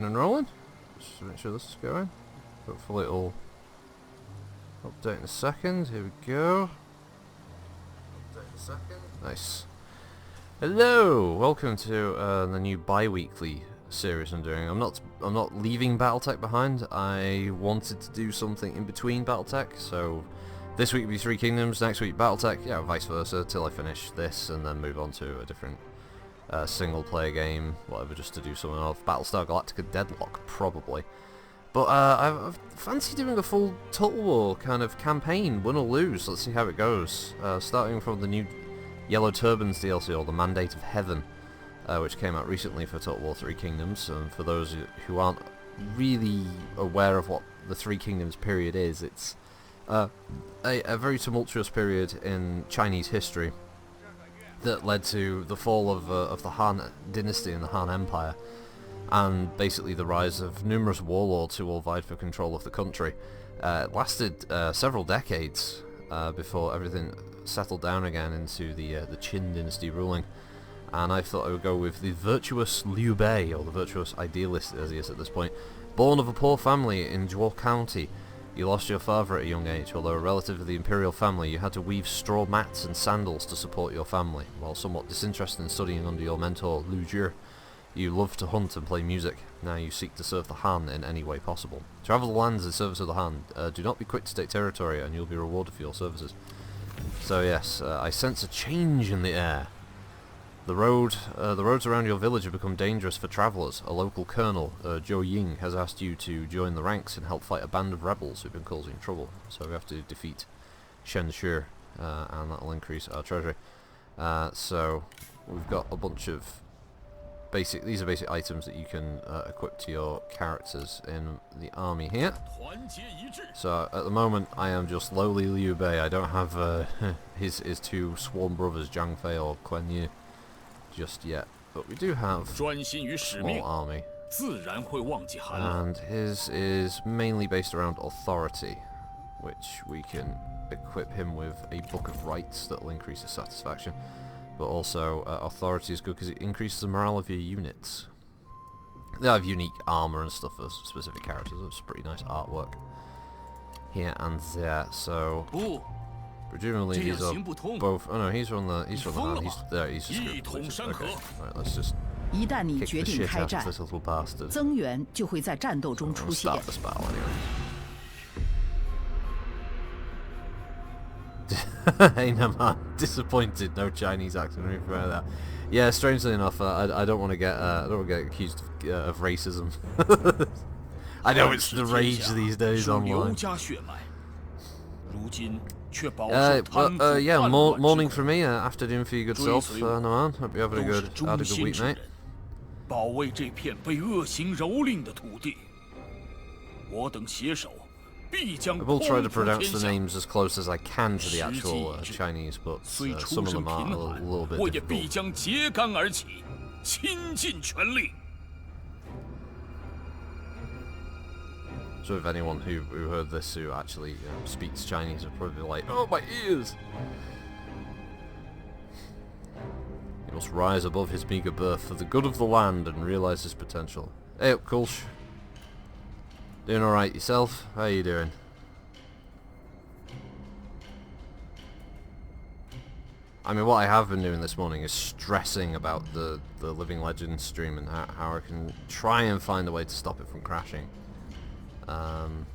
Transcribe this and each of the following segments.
And rolling. Just make sure this is going. Hopefully it'll update in a second. Here we go. Update in a second. Nice. Hello! Welcome to the new bi-weekly series I'm doing. I'm not leaving Battletech behind. I wanted to do something in between Battletech, so this week will be Three Kingdoms, next week Battletech, yeah, vice versa, till I finish this and then move on to a different single player game, whatever, just to do something of Battlestar Galactica Deadlock, probably. But I fancy doing a full Total War kind of campaign, win or lose. Let's see how it goes. Starting from the new Yellow Turbans DLC, or the Mandate of Heaven, which came out recently for Total War Three Kingdoms. And for those who aren't really aware of what the Three Kingdoms period is, it's a very tumultuous period in Chinese history that led to the fall of the Han dynasty and the Han Empire, and basically the rise of numerous warlords who all vied for control of the country. It lasted several decades before everything settled down again into the Qin dynasty ruling, and I thought I would go with the virtuous Liu Bei, or the virtuous idealist as he is at this point. Born of a poor family in Zhuo County, you lost your father at a young age. Although a relative of the imperial family, you had to weave straw mats and sandals to support your family. While somewhat disinterested in studying under your mentor Lu Zhi, you loved to hunt and play music. Now you seek to serve the Han in any way possible. Travel the lands in service of the Han. Do not be quick to take territory, and you'll be rewarded for your services. So yes, I sense a change in the air. The roads around your village have become dangerous for travellers. A local colonel, Zhou Ying, has asked you to join the ranks and help fight a band of rebels who've been causing trouble. So we have to defeat Shen Shi, and that'll increase our treasury. So we've got a bunch of these are basic items that you can equip to your characters in the army here. So at the moment I am just lowly Liu Bei. I don't have his two sworn brothers, Zhang or Guan Yu, just yet, but we do have a small army, and his is mainly based around authority, which we can equip him with a book of rights that will increase his satisfaction. But also authority is good because it increases the morale of your units. They have unique armor and stuff for specific characters. It's pretty nice artwork here and there. So presumably these are both. Oh no, he's from the Han. He's there. He's just okay. Right, let's just kick the shit out of this little bastard. We'll start this battle anyway. Hey Naman, disappointed, no Chinese accent or anything like that. Yeah, strangely enough, I don't want to get accused of racism. I know it's the rage these days online. Yeah, morning for me, afternoon for your good self, Naman. Hope you're having had a good week, mate. I will try to pronounce the names as close as I can to the actual Chinese, but some of them are a little bit difficult. So if anyone who heard this who actually speaks Chinese would probably be like, oh my ears! He must rise above his meagre birth for the good of the land and realise his potential. Hey up, Kulsh. Doing alright yourself? How you doing? I mean, what I have been doing this morning is stressing about the Living Legends stream and how I can try and find a way to stop it from crashing. I'm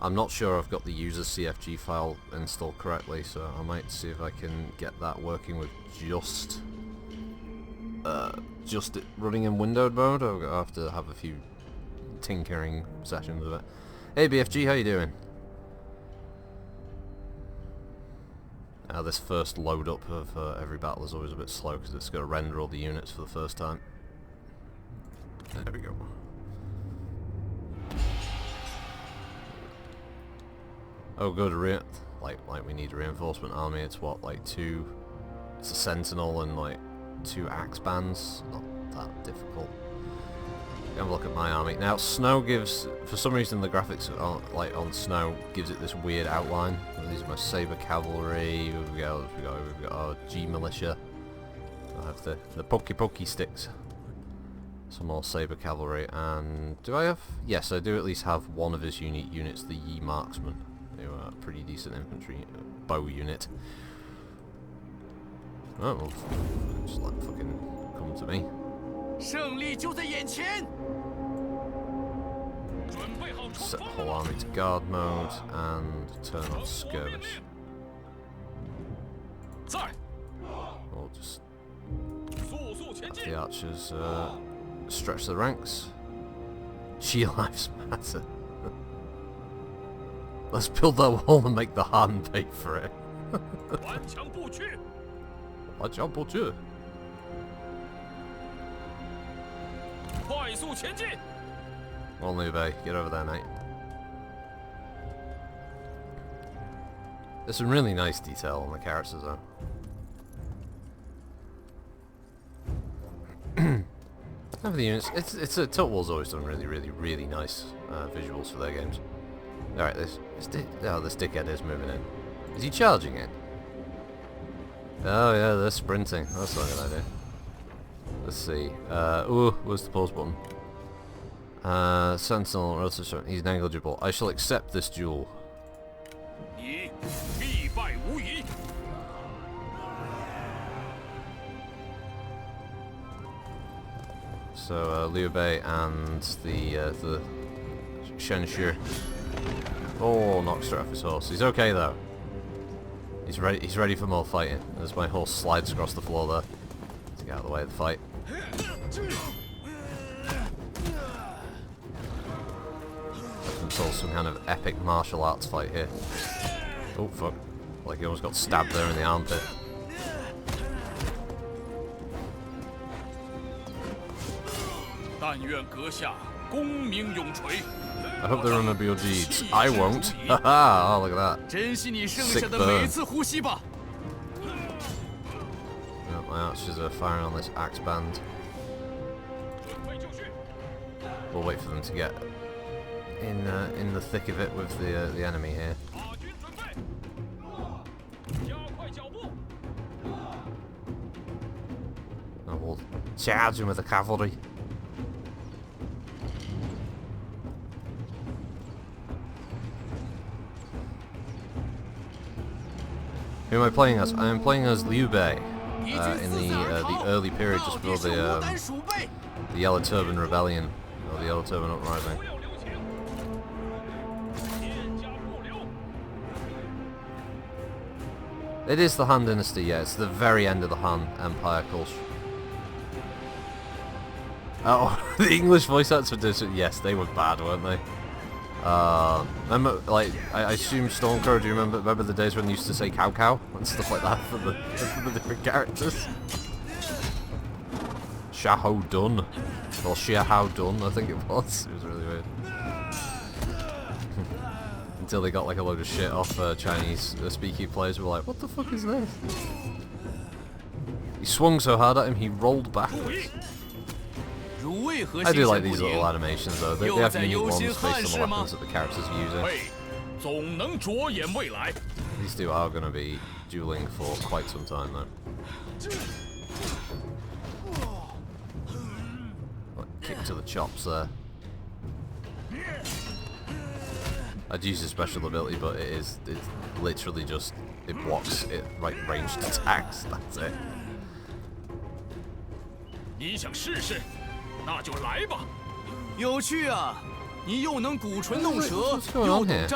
not sure I've got the user's CFG file installed correctly, so I might see if I can get that working with just it running in windowed mode. I'll have to have a few tinkering sessions with it. Hey BFG, how you doing? This first load up of every battle is always a bit slow because it's got to render all the units for the first time. There we go. Oh good, like we need a reinforcement army. It's what, like two, it's a sentinel and like 2 axe bands. Not that difficult. Have a look at my army. Now snow gives, for some reason the graphics on snow gives it this weird outline. These are my saber cavalry. We've got our G militia. I have the pokey sticks. Some more saber cavalry, and do I have? Yes, I do at least have one of his unique units, the Yi marksman, who are a pretty decent infantry bow unit. Oh, well, just let fucking come to me. Set the whole army to guard mode and turn off skirmish. Or just have the archers stretch the ranks. Sheer lives matter. Let's build that wall and make the Han pay for it. Well, Liu Bei, get over there, mate. There's some really nice detail on the characters, though. Have the units. Total War's always done really nice visuals for their games. All right, this dickhead is moving in. Is he charging it? Oh yeah, they're sprinting. That's not a good idea. Let's see. Where's the pause button? Sentinel, relative, he's negligible. I shall accept this duel. So Liu Bei and the Shenxue. Oh, knocks her off his horse. He's okay though. He's ready for more fighting. As my horse slides across the floor there to get out of the way of the fight. Until some kind of epic martial arts fight here. Oh fuck! Like he almost got stabbed there in the armpit. I hope they remember your deeds. I won't. Haha! Oh, look at that. Sick burn. Oh, my archers are firing on this axe band. We'll wait for them to get in the thick of it with the enemy here. And we'll charge him with the cavalry. Who am I playing as? I am playing as Liu Bei in the early period, just before the Yellow Turban Rebellion or the Yellow Turban Uprising. It is the Han Dynasty, yeah. It's the very end of the Han Empire culture. Oh, the English voice actors for this, yes, they were bad, weren't they? Remember, like, I assume Stormcrow, do you remember the days when they used to say cow cow and stuff like that for the different characters? Xiahou Dun, or Xiahou Dun, I think it was. It was really weird. Until they got like a load of shit off Chinese speaking players who were like, what the fuck is this? He swung so hard at him, he rolled backwards. I do like these little animations though, they have unique ones based on the weapons that the characters are using. These two are going to be dueling for quite some time though. Kick to the chops there. I'd use a special ability, but it's literally just, it blocks it like ranged attacks, that's it. What's going on here?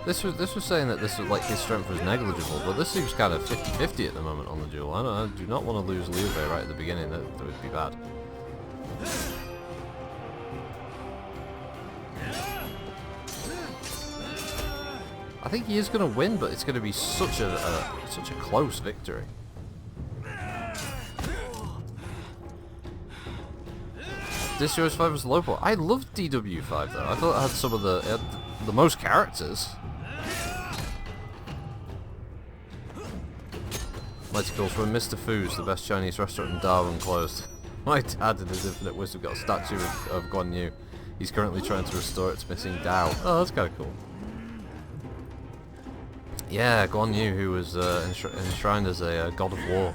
This was saying that this was like his strength was negligible, but this seems kind of 50-50 at the moment on the duel. I do not want to lose Liu Bei right at the beginning, that would be bad. I think he is going to win, but it's going to be such a close victory. This year's 5 was low point. I loved DW5 though. I thought it had some of the most characters. Lighticals, when Mr. Fu's, the best Chinese restaurant in Darwin, closed. My dad in his infinite wisdom got a statue of Guan Yu. He's currently trying to restore its missing Dao. Oh, that's kind of cool. Yeah, Guan Yu, who was enshrined as a god of war.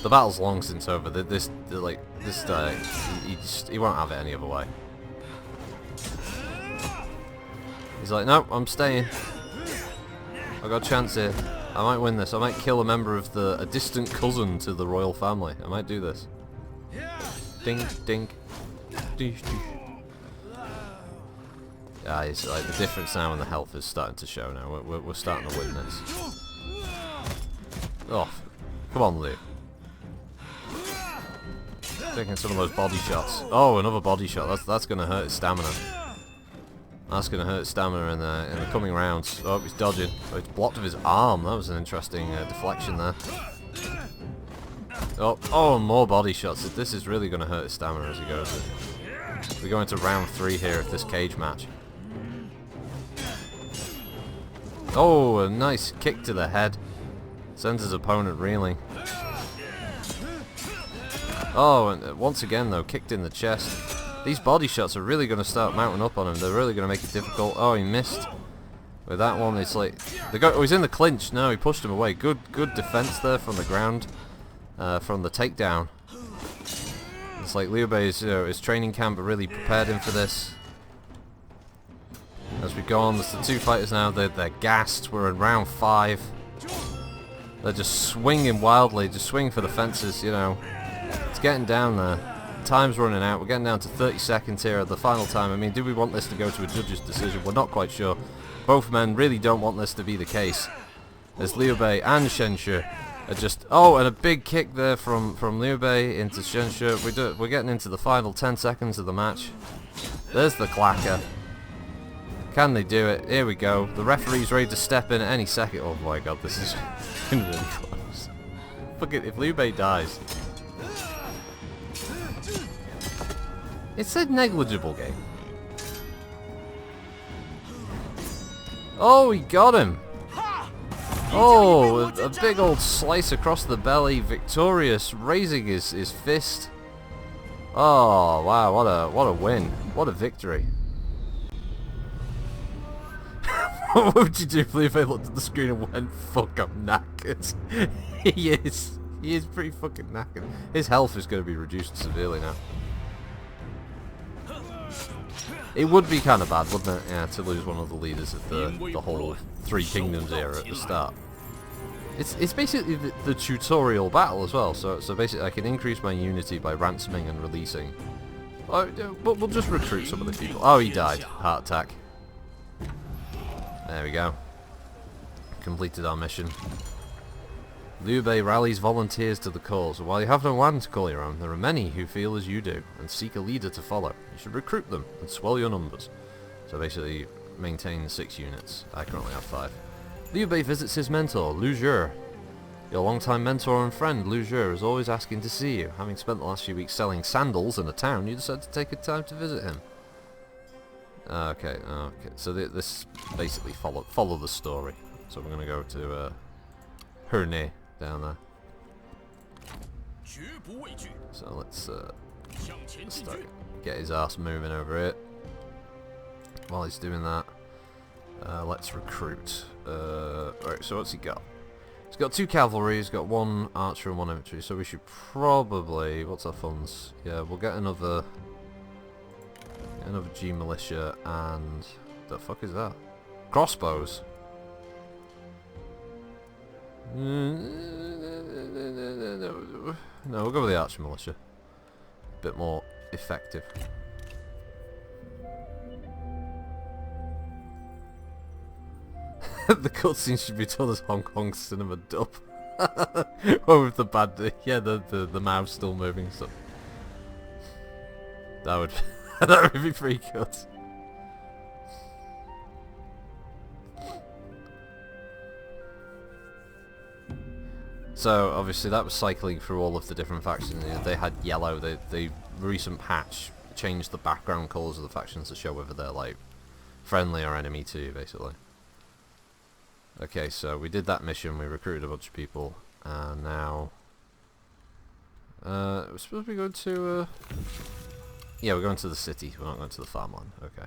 The battle's long since over. He won't have it any other way. He's like, nope, I'm staying. I got a chance here. I might win this. I might kill a member of a distant cousin to the royal family. I might do this. Ding, ding. Deesh, deesh. Yeah, it's like the difference now in the health is starting to show now. We're starting to win this. Oh, come on, Liu. Taking some of those body shots. Oh, another body shot. That's gonna hurt his stamina. That's gonna hurt his stamina in the coming rounds. Oh, he's dodging. Oh, it's blocked with his arm. That was an interesting deflection there. Oh, more body shots. This is really gonna hurt his stamina as he goes. We're going to round 3 here of this cage match. Oh, a nice kick to the head. Sends his opponent reeling. Oh, and once again though, kicked in the chest. These body shots are really going to start mounting up on him. They're really going to make it difficult. Oh, he missed. With that one, it's like... Oh, he's in the clinch. No, he pushed him away. Good defense there from the ground. From the takedown. It's like Liu Bei's, his training camp really prepared him for this. As we go on, there's the 2 fighters now. They're gassed. We're in round 5. They're just swinging wildly. Just swinging for the fences, you know. It's getting down there. Time's running out. We're getting down to 30 seconds here at the final time. I mean, do we want this to go to a judge's decision? We're not quite sure. Both men really don't want this to be the case. As Liu Bei and Shenshu are just... Oh, and a big kick there from Liu Bei into Shenshu. We're getting into the final 10 seconds of the match. There's the clacker. Can they do it? Here we go. The referee's ready to step in at any second. Oh my god, this is really close. Fuck it, if Liu Bei dies... It's a negligible game. Oh, he got him! Oh, a big old slice across the belly, victorious, raising his fist. Oh, wow, what a win. What a victory. What would you do if Liu Bei looked at the screen and went, fuck, I'm knackered? He is pretty fucking knackered. His health is going to be reduced severely now. It would be kind of bad, wouldn't it? Yeah, to lose one of the leaders of the whole 3 Kingdoms era at the start. It's basically the tutorial battle as well. So basically, I can increase my unity by ransoming and releasing. Oh, but we'll just recruit some of the people. Oh, he died. Heart attack. There we go. Completed our mission. Liu Bei rallies volunteers to the cause. While you have no land to call your own, there are many who feel as you do and seek a leader to follow. You should recruit them and swell your numbers. So basically, maintain 6 units. I currently have 5. Liu Bei visits his mentor, Lu Zhi. Your longtime mentor and friend, Lu Zhi, is always asking to see you. Having spent the last few weeks selling sandals in a town, you decided to take a time to visit him. Okay. So this basically follow the story. So we're going to go to Herne. Down there. So let's start, get his ass moving over here. While he's doing that, let's recruit. Right, so what's he got? He's got 2 cavalry, he's got 1 archer and 1 infantry, so we should probably... What's our funds? Yeah, we'll get another G militia and... The fuck is that? Crossbows! No, we'll go with the archer militia. Bit more effective. The cutscene should be told as Hong Kong cinema dub. Or with the bad, the mouse still moving. So that would be pretty good. So obviously that was cycling through all of the different factions. They had yellow. The recent patch changed the background colours of the factions to show whether they're like friendly or enemy to you, basically. Okay, so we did that mission. We recruited a bunch of people, and now we're supposed to be going to. Yeah, we're going to the city. We're not going to the farmland. Okay.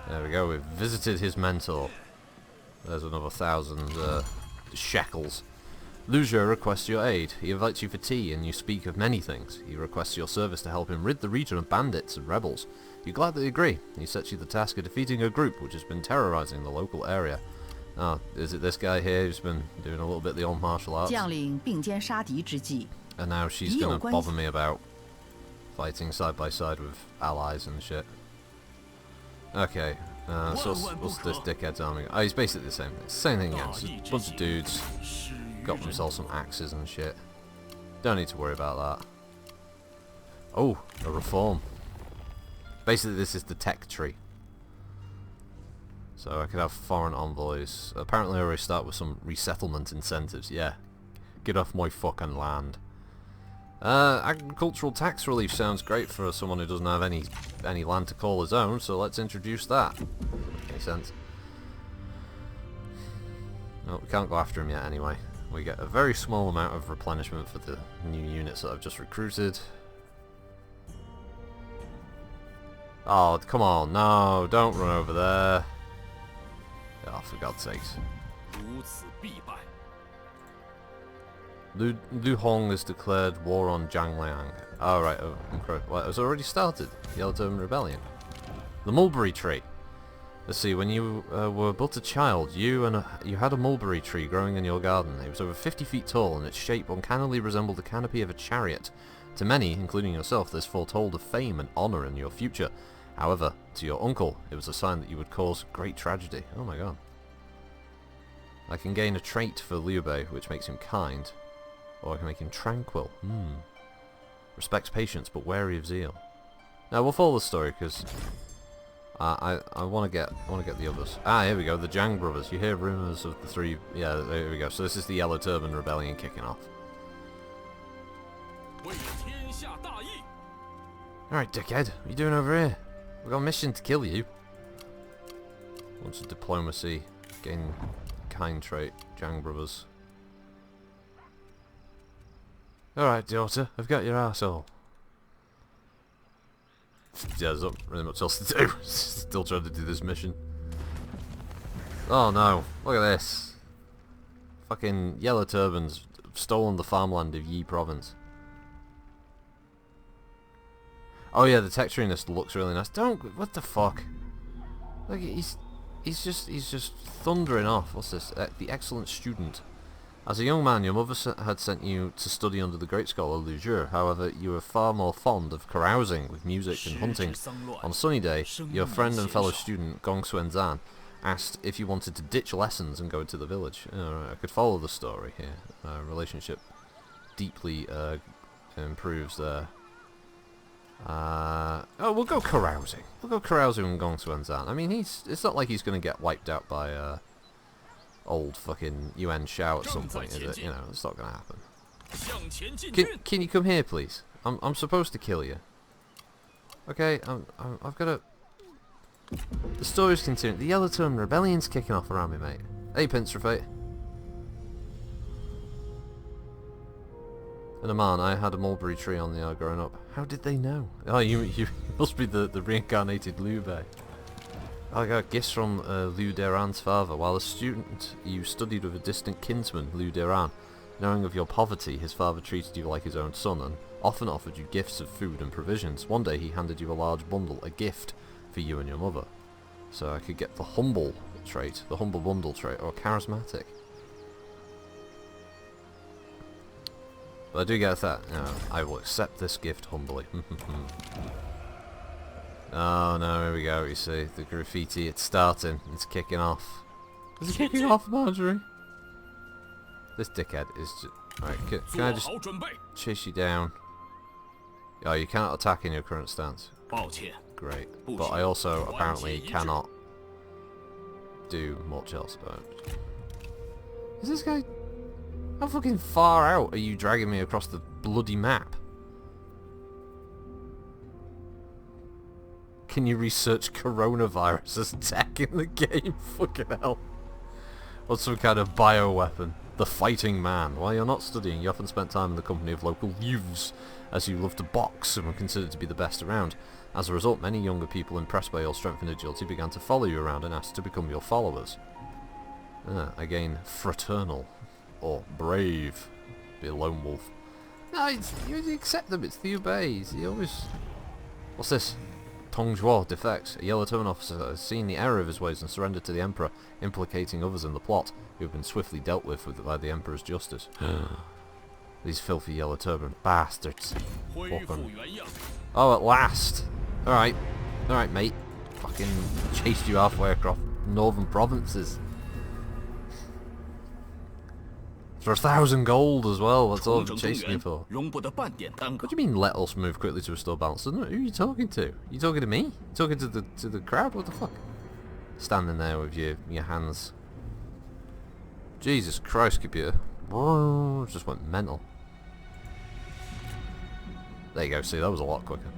There we go, we've visited his mentor. There's another 1,000 shekels. Liu Bei requests your aid. He invites you for tea, and you speak of many things. He requests your service to help him rid the region of bandits and rebels. You gladly agree. He sets you the task of defeating a group which has been terrorizing the local area. Oh, is it this guy here who's been doing a little bit of the old martial arts? And now she's gonna bother me about fighting side by side with allies and shit. Okay, so what's this dickhead's army? Oh, he's basically the same thing. Same thing again. Just a bunch of dudes got themselves some axes and shit. Don't need to worry about that. Oh, a reform. Basically, this is the tech tree. So I could have foreign envoys. Apparently I already start with some resettlement incentives. Yeah. Get off my fucking land. Agricultural tax relief sounds great for someone who doesn't have any land to call his own, so let's introduce that. Makes sense. No, we can't go after him yet anyway. We get a very small amount of replenishment for the new units that I've just recruited. Oh, come on, no, don't run over there. Oh, for God's sakes. Lu Hong has declared war on Zhang Liang. Oh, right, well, it was already started. The Yellow Turban Rebellion. The mulberry tree. Let's see, when you were but a child, you had a mulberry tree growing in your garden. It was over 50 feet tall, and its shape uncannily resembled the canopy of a chariot. To many, including yourself, this foretold of fame and honor in your future. However, to your uncle, it was a sign that you would cause great tragedy. Oh my god. I can gain a trait for Liu Bei, which makes him kind. Or I can make him tranquil. Respects patience, but wary of zeal. Now we'll follow the story, because I want to get the others. Ah, here we go, the Zhang brothers. You hear rumours of the three... Yeah, there we go. So this is the Yellow Turban Rebellion kicking off. Alright, dickhead. What are you doing over here? We've got a mission to kill you. Wants of diplomacy. Gain kind trait. Zhang brothers. Alright, daughter. I've got your arsehole. Yeah, there's not really much else to do. Still trying to do this mission. Oh no. Look at this. Fucking Yellow Turbans have stolen the farmland of Yi province. Oh yeah, the texture in this looks really nice. What the fuck? Look, he's just thundering off. What's this? The excellent student. As a young man, your mother had sent you to study under the great scholar Liu Bei. However, you were far more fond of carousing with music and hunting. On a sunny day, your friend and fellow student Gong Xuanzan asked if you wanted to ditch lessons and go into the village. I could follow the story here. Relationship deeply improves there. Oh, we'll go carousing. We'll go carousing with Gong Xuanzan. I mean, it's not like he's going to get wiped out by old fucking Yuan Shao at some point, is it? You know, it's not going to happen. Can you come here, please? I'm supposed to kill you. Okay, I've got to... The story's continuing. The Yellow Turban Rebellion's kicking off around me, mate. Hey, Pincer Fate. And man, I had a mulberry tree on the yard growing up. How did they know? Oh, you must be the reincarnated Liu Bei. I got gifts from Liu Deran's father. While a student, you studied with a distant kinsman, Liu Deran. Knowing of your poverty, his father treated you like his own son and often offered you gifts of food and provisions. One day he handed you a large bundle, a gift for you and your mother. So I could get the humble trait, the humble bundle trait, or charismatic. But I do get that. I will accept this gift humbly. Oh no, here we go, you see. The graffiti, it's starting. It's kicking off. Is it kicking off, Marjorie? This dickhead is just... Alright, can I just chase you down? Oh, you cannot attack in your current stance. Great. But I also apparently cannot do much else about it. Is this guy... How fucking far out are you dragging me across the bloody map? Can you research coronavirus as tech in the game? Fucking hell. What's some kind of bioweapon? The fighting man. While you're not studying, you often spent time in the company of local youths, as you love to box and were considered to be the best around. As a result, many younger people impressed by your strength and agility began to follow you around and asked to become your followers. Again, fraternal. Or brave. Be a lone wolf. No, you accept them, it's Liu Bei. He always... What's this? Tongzhuo defects. A yellow turban officer has seen the error of his ways and surrendered to the Emperor, implicating others in the plot, who have been swiftly dealt with by the Emperor's justice. These filthy yellow turban bastards. Oh, at last! Alright. Alright, mate. Fucking chased you halfway across northern provinces. For 1,000 gold as well, that's all I'm chasing you for. What do you mean let us move quickly to restore balance? Who are you talking to? You talking to me? You talking to the crowd? What the fuck? Standing there with your hands. Jesus Christ, computer. Just went mental. There you go, see, that was a lot quicker.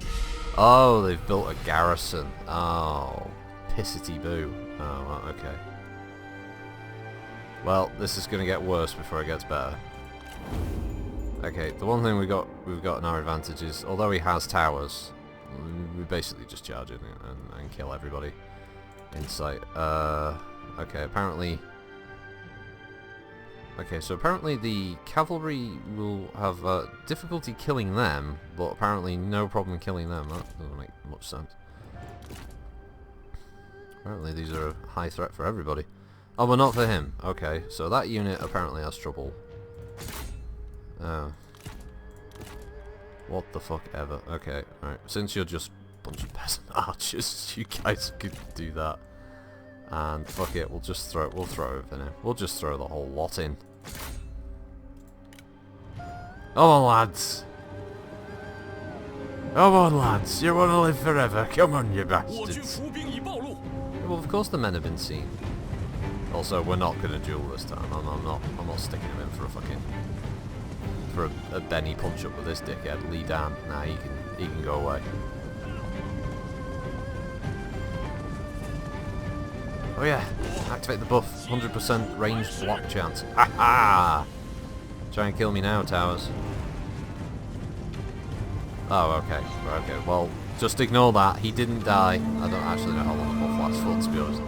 Oh, they've built a garrison. Oh, pissity boo. Oh, okay. Well, this is going to get worse before it gets better. Okay, the one thing we've got in our advantage is, although he has towers, we basically just charge in and kill everybody in sight. Okay, apparently... Okay, so apparently the cavalry will have difficulty killing them, but apparently no problem killing them. That doesn't make much sense. Apparently these are a high threat for everybody. Oh, but not for him. Okay, so that unit apparently has trouble. What the fuck ever. Okay, alright. Since you're just a bunch of peasant archers, you guys could do that. And fuck it, we'll throw everything in. We'll just throw the whole lot in. Come on, lads. Come on, lads. You want to live forever. Come on, you bastards. Well, of course the men have been seen. Also, we're not going to duel this time. I'm not sticking him in for a fucking... For a Benny punch-up with this dickhead. Lee Dan. Nah, he can go away. Oh yeah, activate the buff. 100% ranged block chance. Ha ha! Try and kill me now, towers. Oh, okay. Okay, well, just ignore that. He didn't die. I don't actually know how long the buff lasts for, to be honest.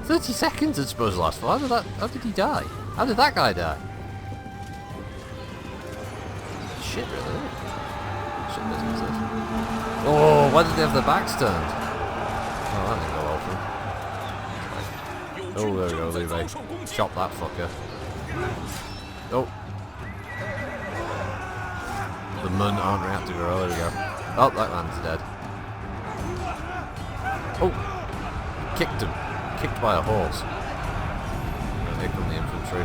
30 seconds it's supposed to last for. How did he die? How did that guy die? Shit, really? Shit business this. Oh, why did they have their backs turned? Oh, that didn't go well for him. Oh, there we go, Liu Bei. Chop that fucker. Oh. The men aren't reacting very well, there we go. Oh, that man's dead. Oh! Kicked him. Kicked by a horse. Here come the infantry.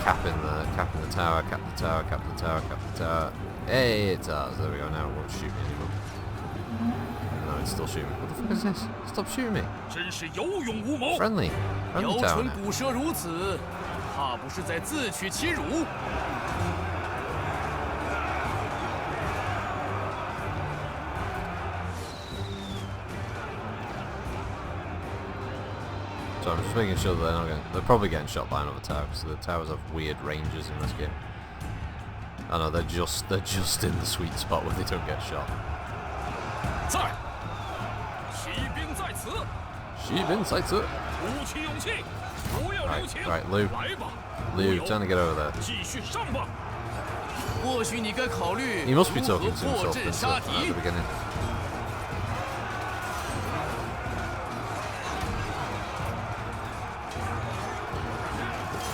Capping the tower, cap the tower, cap the tower, cap the tower. Hey, it's ours. There we go, now it won't shoot me anymore. No, it's still shooting me. What the fuck is this? Stop shooting me. Friendly. Friendly tower now. So I'm just making sure that they're probably getting shot by another tower, because the towers have weird ranges in this game. I know, they're just in the sweet spot where they don't get shot. Right, Liu, trying to get over there. He must be talking to himself at the beginning.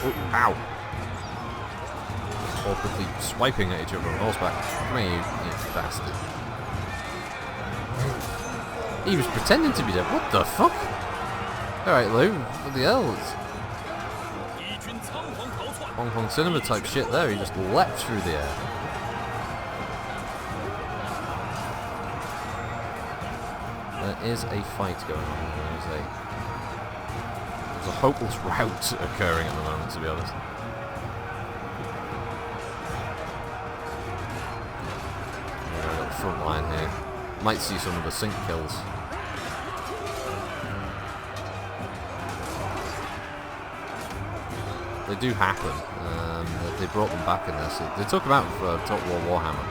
Oh, ow! Awkwardly swiping at each other on horseback. Come here, you bastard. He was pretending to be dead. What the fuck? Alright, Liu. What the hell? Hong Kong cinema type shit there. He just leapt through the air. There is a fight going on. There's a hopeless rout occurring at the moment, to be honest. We've got the front line here. Might see some of the sink kills. They do happen. They brought them back in this. They took them out for Total War Warhammer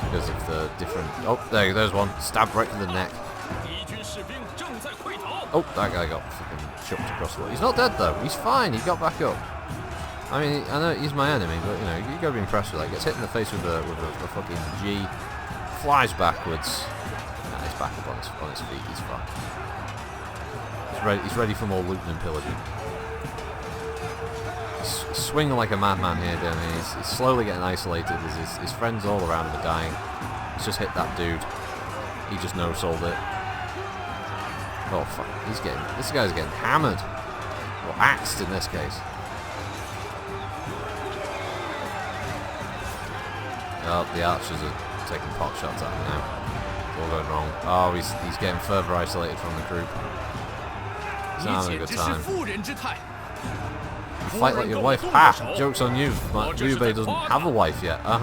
because of the different... Oh, there's one. Stabbed right to the neck. Oh, that guy got fucking chucked across the way. He's not dead though. He's fine. He got back up. I mean, I know he's my enemy, but you know, you gotta be impressed with that. Gets hit in the face with a fucking G, flies backwards. Nah, he's back up on his feet. He's fine. He's ready for more looting and pillaging. He's swinging like a madman here, don't he? He's slowly getting isolated. His friends all around him are dying. He's just hit that dude. He just no-sold it. Oh fuck! This guy's getting hammered, or axed in this case. Oh, the archers are taking pot shots at him now. It's all going wrong. Oh, he's getting further isolated from the group. He's not having a good time. You fight like your wife. Ha! Joke's on you. Liu Bei doesn't have a wife yet. There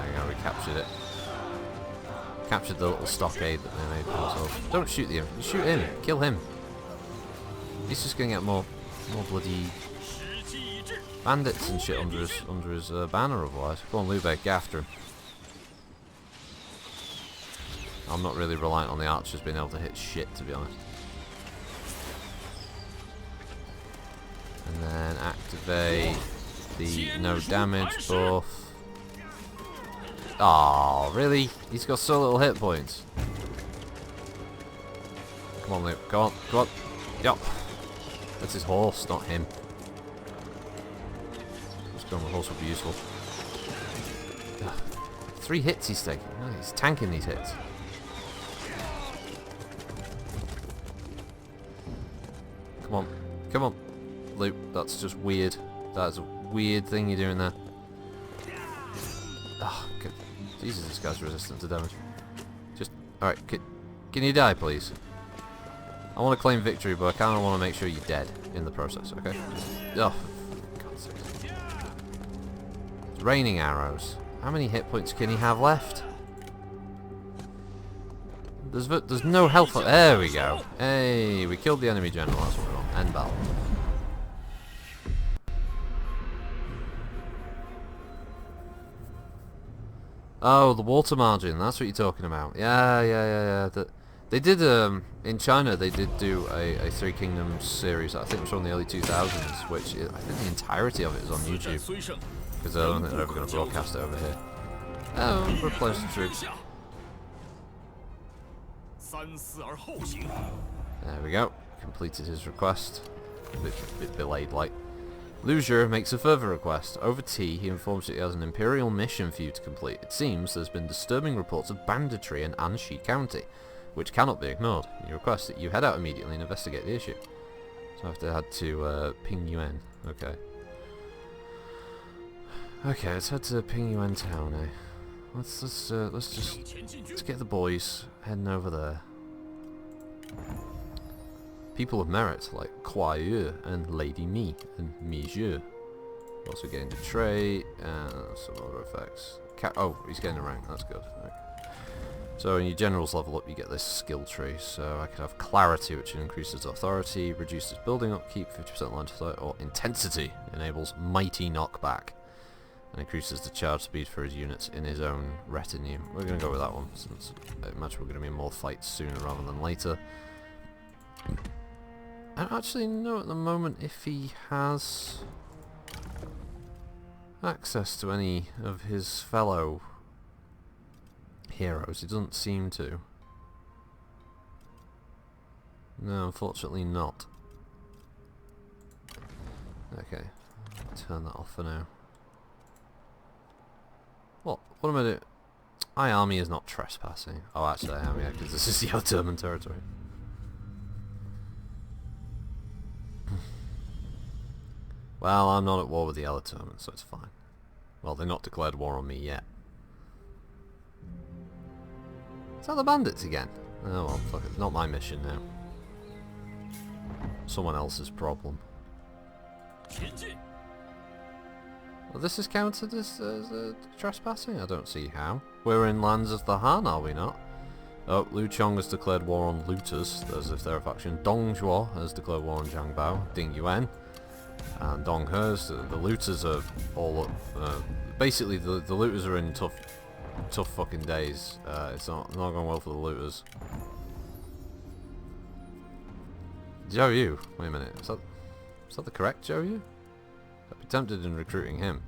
we go, we captured it. Captured the little stockade that they made for themselves. Don't shoot him. Shoot him. Kill him. He's just gonna get more bloody bandits and shit under his banner otherwise. Go on, Liu Bei, get after him. I'm not really reliant on the archers being able to hit shit, to be honest. And then activate the no damage buff. Oh, really? He's got so little hit points. Come on, Liu. Go on. Go on. Yup. That's his horse, not him. Just go on, the horse would be useful. Ugh. 3 hits he's taking. Oh, he's tanking these hits. Come on. Come on. Liu, that's just weird. That's a weird thing you're doing there. Oh, good. Jesus, this guy's resistant to damage. Just, alright, can you die, please? I want to claim victory, but I kind of want to make sure you're dead in the process, okay? Oh, for God's sake. It's raining arrows. How many hit points can he have left? There's no health. There we go. Hey, we killed the enemy general. That's what we're on. End battle. Oh, the water margin. That's what you're talking about. Yeah. They did, in China, they did do a Three Kingdoms series, I think it was from the early 2000s, which I think the entirety of it is on YouTube. Because I don't think they're ever going to broadcast it over here. Oh, replace the troops. There we go. Completed his request. A bit delayed, like. Liu Bei makes a further request. Over tea, he informs that he has an imperial mission for you to complete. It seems there's been disturbing reports of banditry in Anxi County, which cannot be ignored. He requests that you head out immediately and investigate the issue. So I have to head to Ping Yuan. Okay. Okay, let's head to Ping Yuan town, eh? Let's get the boys heading over there. People of merit like Kuai Yu and Lady Mi and Mi Zhu. Also gained a trait and some other effects. Oh, he's getting a rank. That's good. Okay. So when your generals level up, you get this skill tree. So I could have clarity, which increases authority, reduces building upkeep, 50% line of sight, or intensity enables mighty knockback and increases the charge speed for his units in his own retinue. We're going to go with that one, since I imagine we're going to be in more fights sooner rather than later. I don't actually know at the moment if he has access to any of his fellow heroes. He doesn't seem to. No, unfortunately not. Okay, turn that off for now. What am I doing? My army is not trespassing. Oh, actually I am, yeah, because this is the Ottoman territory. Well, I'm not at war with the Ottomans, so it's fine. Well, they've not declared war on me yet. Is that the bandits again? Oh well, fuck it. It's not my mission now. Someone else's problem. Well, this is counted as trespassing? I don't see how. We're in lands of the Han, are we not? Oh, Liu Chong has declared war on looters, as if they're a faction. Dong Zhuo has declared war on Zhang Bao, Ding Yuan, and Dong He's. The looters are all up. Basically, the looters are in tough tough fucking days. It's not going well for the looters. Zhou Yu. Wait a minute. Is that the correct Zhou Yu? I'd be tempted in recruiting him.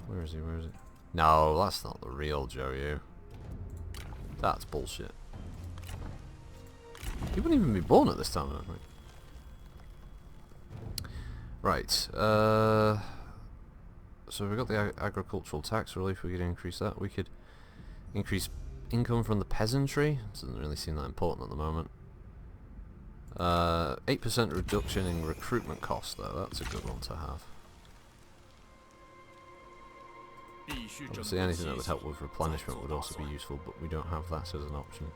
Where is he? Where is he? No, that's not the real Zhou Yu. That's bullshit. He wouldn't even be born at this time, I don't think. Right. So we've got the agricultural tax relief. We could increase that. We could increase income from the peasantry. Doesn't really seem that important at the moment. 8% reduction in recruitment costs, though. That's a good one to have. Obviously, anything that would help with replenishment would also be useful, but we don't have that as an option.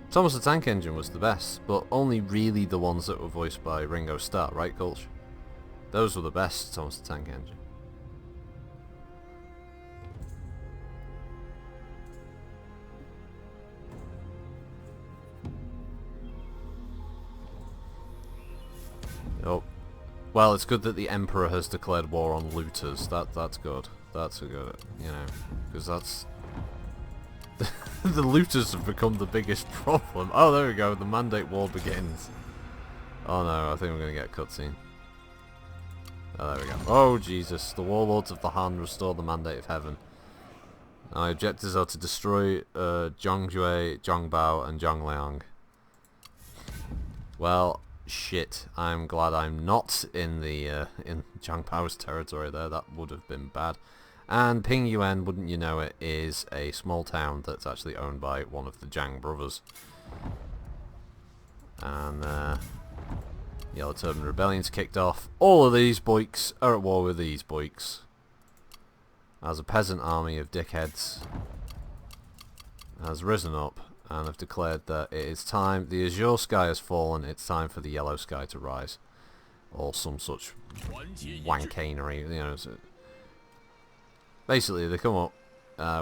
Thomas the Tank Engine was the best, but only really the ones that were voiced by Ringo Starr, right, Colch? Those were the best Thomas the Tank Engine. Oh, well, it's good that the Emperor has declared war on looters. That's good. That's a good, you know, because that's the looters have become the biggest problem. Oh, there we go. The Mandate War begins. Oh no, I think we're gonna get a cutscene. Oh, there we go. Oh Jesus! The warlords of the Han restore the Mandate of Heaven. Our objectives are to destroy Zhang Jue, Zhang Bao, and Zhang Liang. Well. Shit, I'm glad I'm not in the in Zhang Bao's territory there. That would have been bad. And Ping Yuan, wouldn't you know it, is a small town that's actually owned by one of the Zhang brothers. And Yellow Turban Rebellion's kicked off. All of these boiks are at war with these boiks. As a peasant army of dickheads has risen up and have declared that it is time, the azure sky has fallen, it's time for the yellow sky to rise. Or some such wankanery, you know. So basically, they come up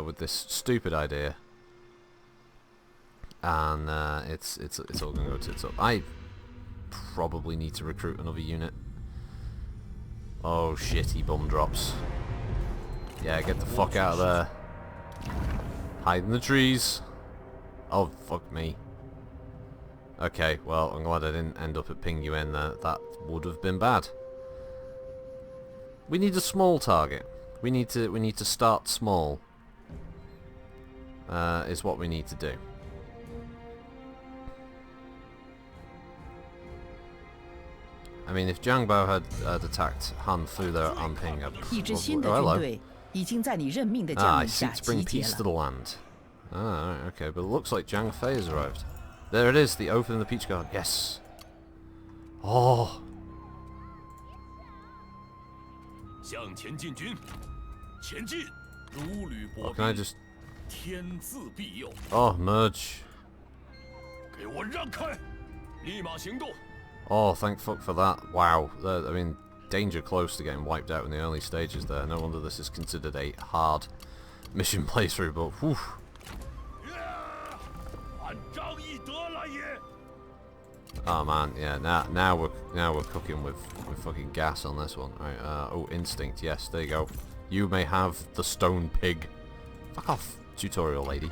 with this stupid idea, and it's all going to go tits up. I probably need to recruit another unit. Oh shit, he bum drops. Yeah, get the fuck out of there. Hide in the trees. Oh, fuck me. Okay, well, I'm glad I didn't end up at Ping Yuan there. That would have been bad. We need a small target. We need to start small. Is what we need to do. I mean, if Zhang Bao had attacked Han through there on Ping, oh, hello. I seek to bring peace to the land. Ah, right, okay, but it looks like Zhang Fei has arrived. There it is, the oath in the Peach Garden. Yes! Oh! Oh, can I just... Oh, merge. Oh, thank fuck for that. Wow. I mean, danger close to getting wiped out in the early stages there. No wonder this is considered a hard mission playthrough, but whew. Oh man, yeah. Now we're cooking with fucking gas on this one. Right. Oh, instinct. Yes, there you go. You may have the stone pig. Fuck off, tutorial lady.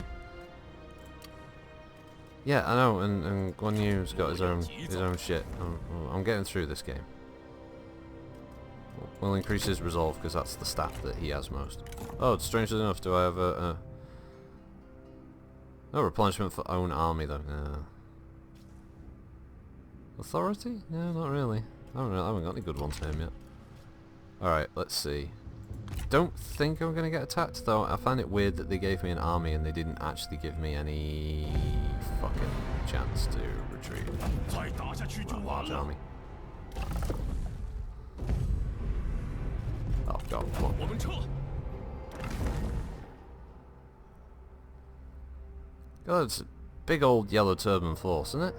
Yeah, I know. And Guan Yu's got his own shit. I'm getting through this game. We'll increase his resolve because that's the stat that he has most. Oh, strangely enough, do I have a no replenishment for own army though? No. Authority? No, not really. I haven't got any good ones for him yet. Alright, let's see. Don't think I'm gonna get attacked though. I find it weird that they gave me an army and they didn't actually give me any fucking chance to retreat. Large army. Oh god, come on. God, it's a big old yellow turban force, isn't it?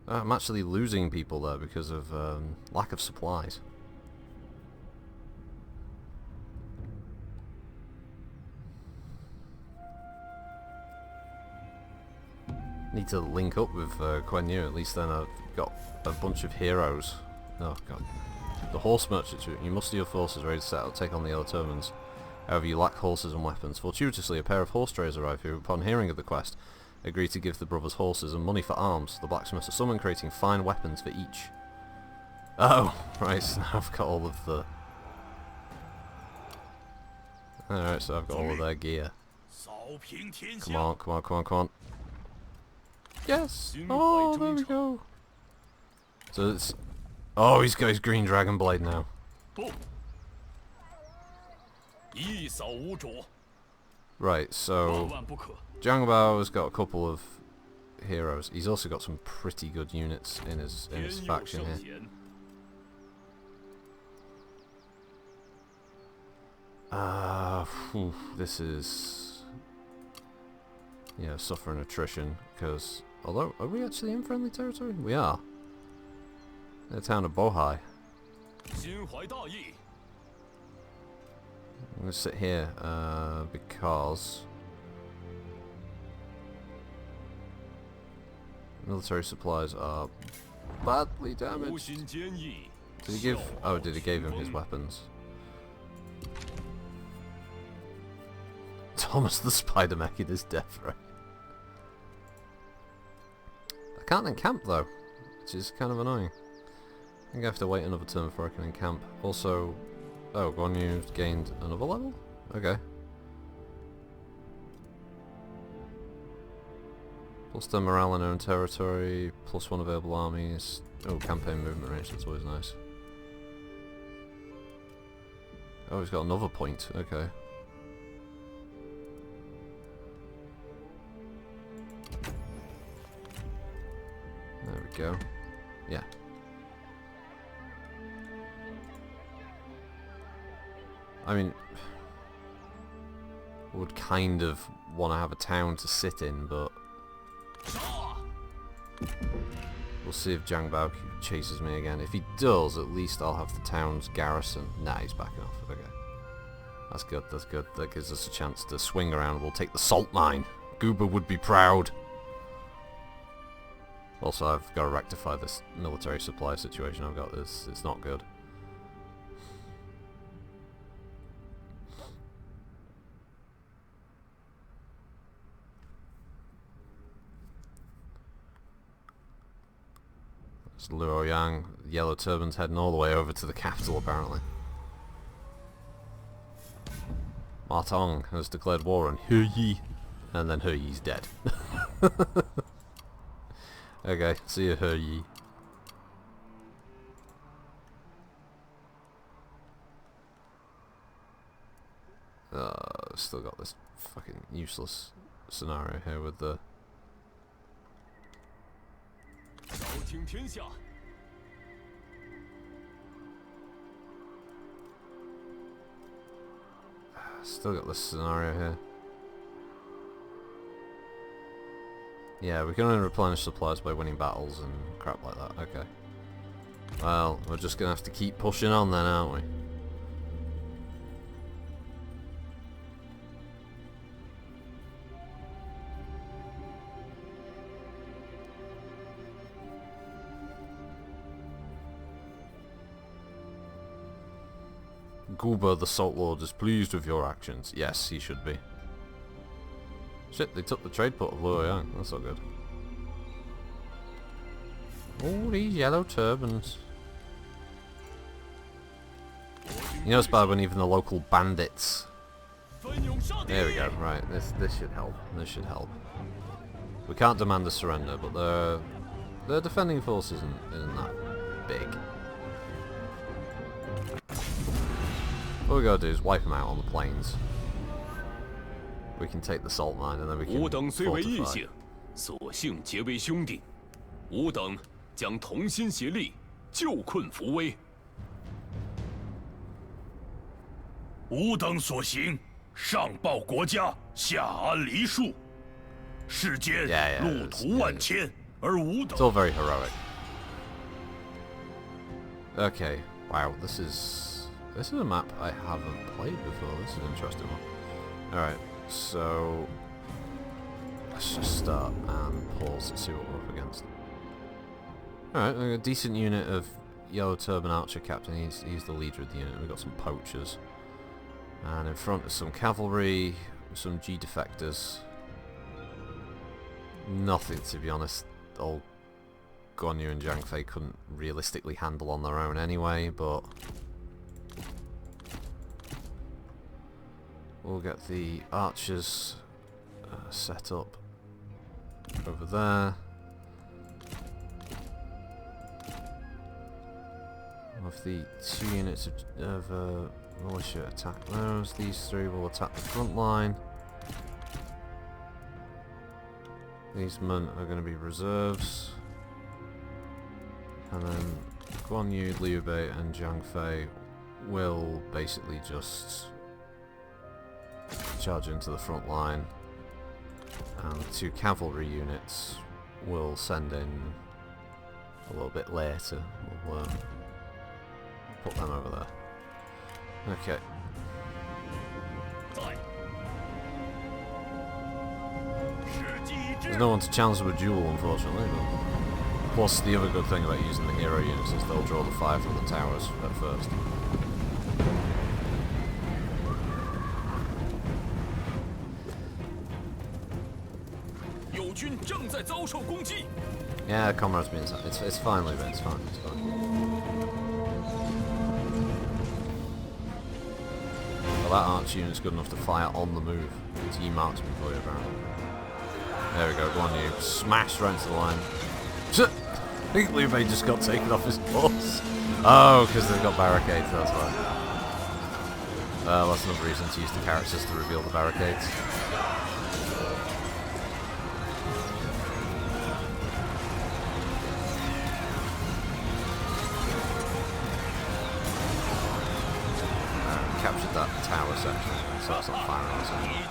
I'm actually losing people there because of lack of supplies. Need to link up with Guan Yu, at least then I've got a bunch of heroes. Oh god. The horse merchants, you muster your forces ready to set out, take on the yellow turbans. However, you lack horses and weapons. Fortuitously, a pair of horse traders arrive who, upon hearing of the quest, agree to give the brothers horses and money for arms. The blacksmiths are summoned, creating fine weapons for each. Oh, right, so now I've got all of the... Alright, so I've got all of their gear. Come on, come on, come on, come on. Yes! Oh, there we go. So it's... Oh, he's got his green dragon blade now. Right, so... Zhang has got a couple of heroes. He's also got some pretty good units in his faction here. This is... Yeah, suffering attrition, because... Although, are we actually in friendly territory? We are. The town of Bohai. I'm going to sit here, because... Military supplies are badly damaged. Did he give... Oh, did he give him his weapons? Thomas the Spider Mech in his death ray. I can't encamp though, which is kind of annoying. I think I have to wait another turn before I can encamp. Also, oh, Guan Yu's gained another level? Okay. Plus 10 morale in own territory, plus 1 available armies. Oh, campaign movement range, that's always nice. Oh, he's got another point, okay. There we go. Yeah. I mean, would kind of want to have a town to sit in, but we'll see if Zhang Bao chases me again. If he does, at least I'll have the town's garrison. Nah, he's backing off. Okay. That's good, that's good. That gives us a chance to swing around. We'll take the salt mine. Goober would be proud. Also, I've got to rectify this military supply situation I've got. It's not good. It's Liu Yang, yellow turbans heading all the way over to the capital apparently. Ma Tong has declared war on He Yi, and then He Yi's dead. Okay, see you, He Yi. Still got this fucking useless scenario here with the... Still got this scenario here. Yeah, we can only replenish supplies by winning battles and crap like that. Okay. Well, we're just gonna have to keep pushing on then, aren't we? Guba the Salt Lord is pleased with your actions. Yes, he should be. Shit, they took the trade port of Liu Yang. That's not good. All these yellow turbans. You know it's bad when even the local bandits... There we go, right, this should help. This should help. We can't demand a surrender, but their defending force isn't that big. What we gotta do is wipe them out on the plains. We can take the salt mine and then we can fortify. 所幸结为兄弟，吾等将同心协力，救困扶危。吾等所行，上报国家，下安黎庶。世间路途万千，而吾等。It's all very heroic. Okay, wow, this is a map I haven't played before. This is an interesting one. Alright, so let's just start and pause and see what we're up against. Alright, a decent unit of Yellow Turban Archer Captain. He's the leader of the unit. We've got some poachers. And in front is some cavalry, some G defectors. Nothing, to be honest. Old Guan Yu and Zhang Fei couldn't realistically handle on their own anyway, but we'll get the archers set up over there. Of the 2 units of militia attack those. These 3 will attack the front line. These men are going to be reserves. And then Guan Yu, Liu Bei and Zhang Fei will basically just charge into the front line. And the 2 cavalry units will send in a little bit later. We'll put them over there. Okay. There's no one to challenge with a duel, unfortunately. But plus, the other good thing about using the hero units is they'll draw the fire from the towers at first. Yeah, comrade's been inside. It's fine, Liu Bei, it's fine, it's fine. Well, that arch unit's good enough to fire on the move. It's E-marks before you're around. There we go, Guan Yu smashed right into the line. I think Liu Bei just got taken off his horse. Oh, because they've got barricades, that's why. That's another reason to use the characters to reveal the barricades. Captured that tower section, so that's not firing on us anymore.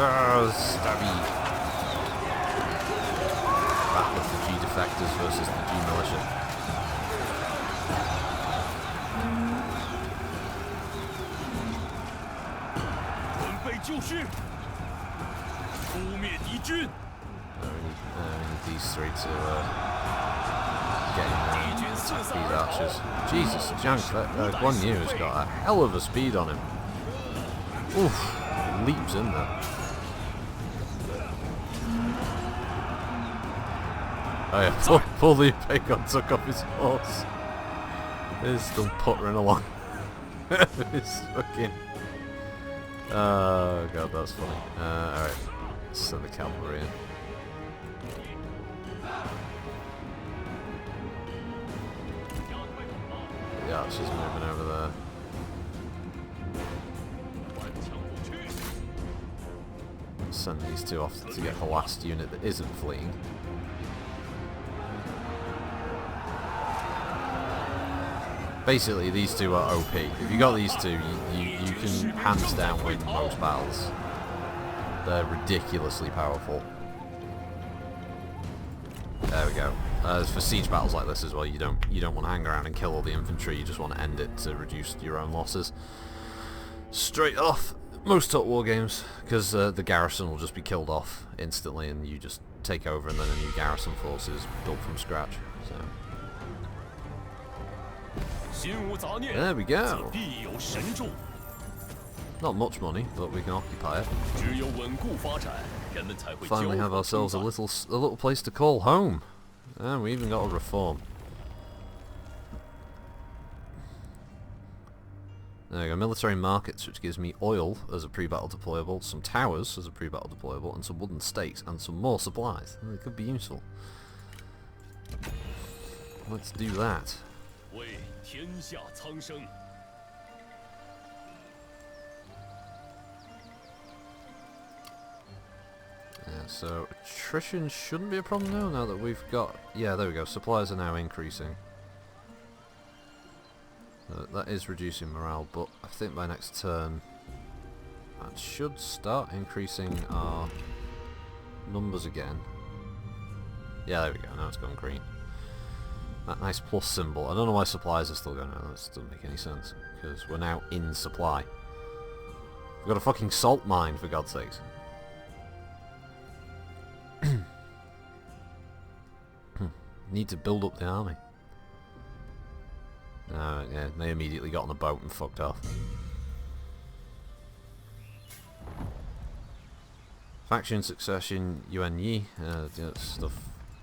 Oh, stabby. Battle of the G defectors versus the G militia. We need these 3 to get in there and attack these archers. Jesus, Guan Yu has got a hell of a speed on him. Oof, leaps in there. Oh yeah, poor Liu Bei took off his horse. He's still puttering along. It's fucking... Oh god, that's funny. Alright, send the cavalry in. The archer's moving over there. Send these 2 off to get the last unit that isn't fleeing. Basically, these 2 are OP. If you got these 2, you can hands down win most battles. They're ridiculously powerful. There we go. For siege battles like this as well, you don't want to hang around and kill all the infantry. You just want to end it to reduce your own losses. Straight off, most top war games, because the garrison will just be killed off instantly, and you just take over, and then a new garrison force is built from scratch. So. There we go. Not much money, but we can occupy it. Finally have ourselves a little place to call home. And we even got a reform. There we go, military markets, which gives me oil as a pre-battle deployable, some towers as a pre-battle deployable, and some wooden stakes, and some more supplies. It could be useful. Let's do that. Yeah, so attrition shouldn't be a problem now that we've got... Yeah, there we go, supplies are now increasing. That is reducing morale, but I think by next turn that should start increasing our numbers again. Yeah, there we go, now it's gone green. That nice plus symbol. I don't know why supplies are still going on. That doesn't make any sense. Because we're now in supply. We've got a fucking salt mine, for God's sakes. Need to build up the army. Yeah, they immediately got on the boat and fucked off. Faction succession, Yuan Yi, stuff.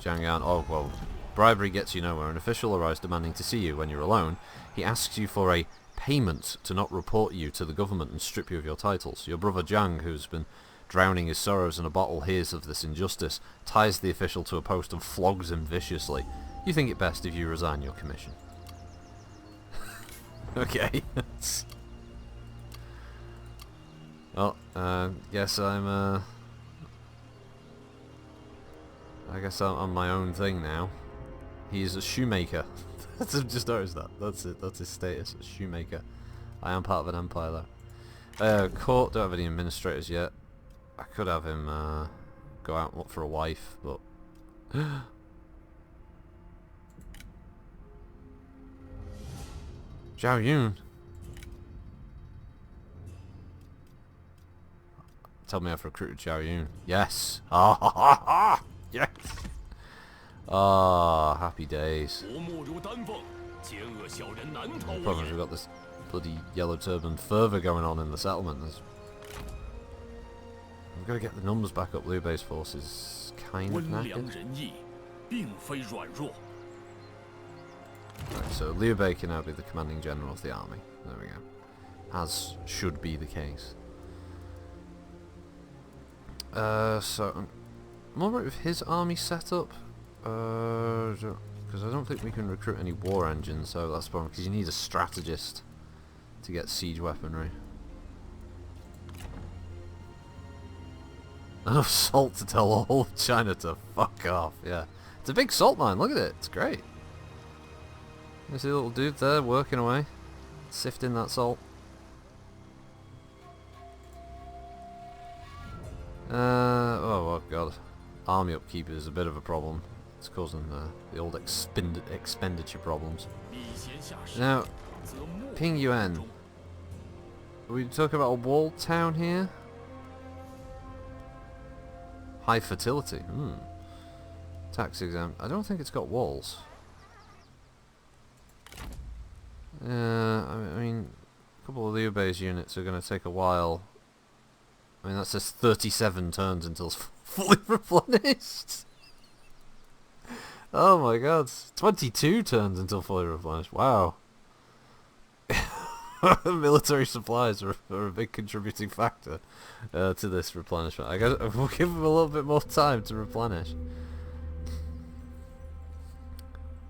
Zhang. Oh, well, bribery gets you nowhere. An official arrives demanding to see you when you're alone. He asks you for a payment to not report you to the government and strip you of your titles. Your brother Zhang, who's been drowning his sorrows in a bottle, hears of this injustice, ties the official to a post and flogs him viciously. You think it best if you resign your commission. Okay. Well, guess I guess I'm on my own thing now. He is a shoemaker. I've just noticed that. That's it. That's his status, a shoemaker. I am part of an empire though. Court, don't have any administrators yet. I could have him go out and look for a wife, but... Zhao Yun. Tell me I've recruited Zhao Yun. Yes. Ah ha ha ha. Yes. Ah, happy days. The problem is we've got this bloody yellow turban fervour going on in the settlement. We've got to get the numbers back up. Liu Bei's force is kind of knackered. Right, so Liu Bei can now be the commanding general of the army. There we go. As should be the case. So I'm alright with his army setup. Because I don't think we can recruit any war engines, so that's the problem. Because you need a strategist to get siege weaponry. Enough salt to tell all of China to fuck off. Yeah, it's a big salt mine. Look at it. It's great. You see the little dude there working away, sifting that salt. Oh god, army upkeep is a bit of a problem. It's causing the old expenditure problems. Now, Ping Yuan. Are we talking about a walled town here? High fertility. Tax exempt. I don't think it's got walls. I mean, a couple of Liu Bei's units are going to take a while. I mean, that says 37 turns until it's fully replenished. Oh my god, 22 turns until fully replenished. Wow. Military supplies are a big contributing factor to this replenishment. I guess we'll give them a little bit more time to replenish.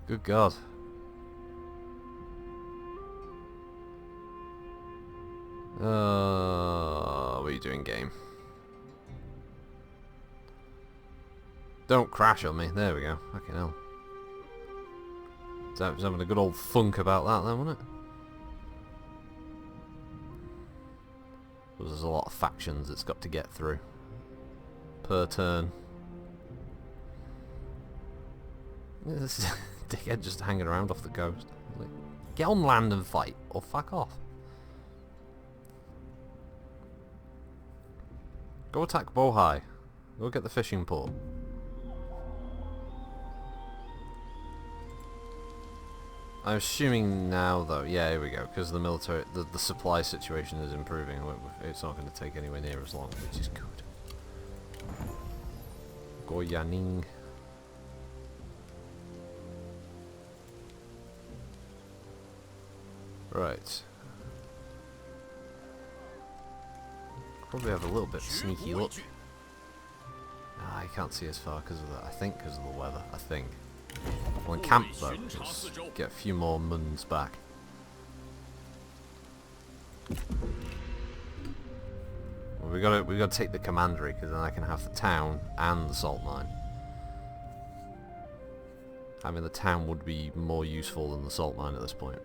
Good god. What are you doing, game? Don't crash on me. There we go. Fucking hell. So it's having a good old thunk about that then, wasn't it? Because there's a lot of factions it's got to get through per turn. This is dickhead just hanging around off the coast. Like, get on land and fight, or fuck off. Go attack Bohai. Go get the fishing port. I'm assuming now, though, yeah, here we go, because the military, the supply situation is improving. It's not going to take anywhere near as long, which is good. Goyaning. Right. Probably have a little bit sneaky look. I can't see as far because of that. I think because of the weather. I think. Well, in camp though, just get a few more moons back. Well, we got to take the commandery because then I can have the town and the salt mine. I mean, the town would be more useful than the salt mine at this point.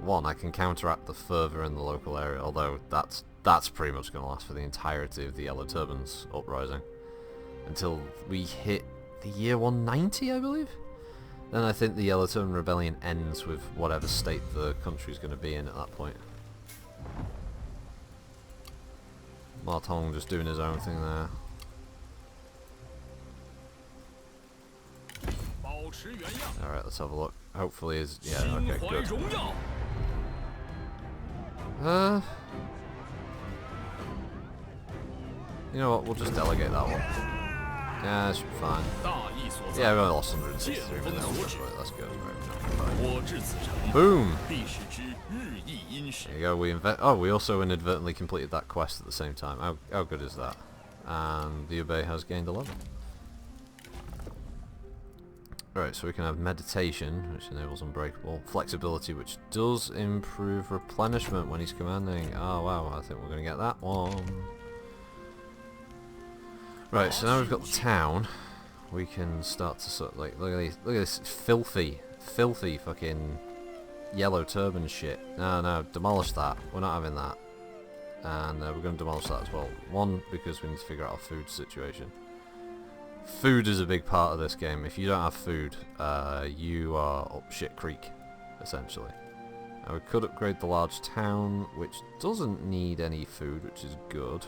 One, I can counteract the fervour in the local area, although that's pretty much going to last for the entirety of the Yellow Turbans uprising. Until we hit the year 190, I believe. Then I think the Yellow Turban Rebellion ends with whatever state the country's going to be in at that point. Ma Tong just doing his own thing there. Alright, let's have a look. Hopefully is... yeah, okay, good. You know what, we'll just delegate that one. Yeah, that should be fine. Yeah, we only lost 163 million. Let's go. Right. Boom! There you go, we also inadvertently completed that quest at the same time. How good is that? And Liu Bei has gained 11. Right, so we can have meditation, which enables unbreakable. Flexibility, which does improve replenishment when he's commanding. Oh wow, I think we're going to get that one. Right, so now we've got the town. We can start to sort of like, look at this filthy fucking yellow turban shit. No, demolish that. We're not having that. And we're going to demolish that as well. One, because we need to figure out our food situation. Food is a big part of this game. If you don't have food, you are up shit creek, essentially. Now we could upgrade the large town, which doesn't need any food, which is good.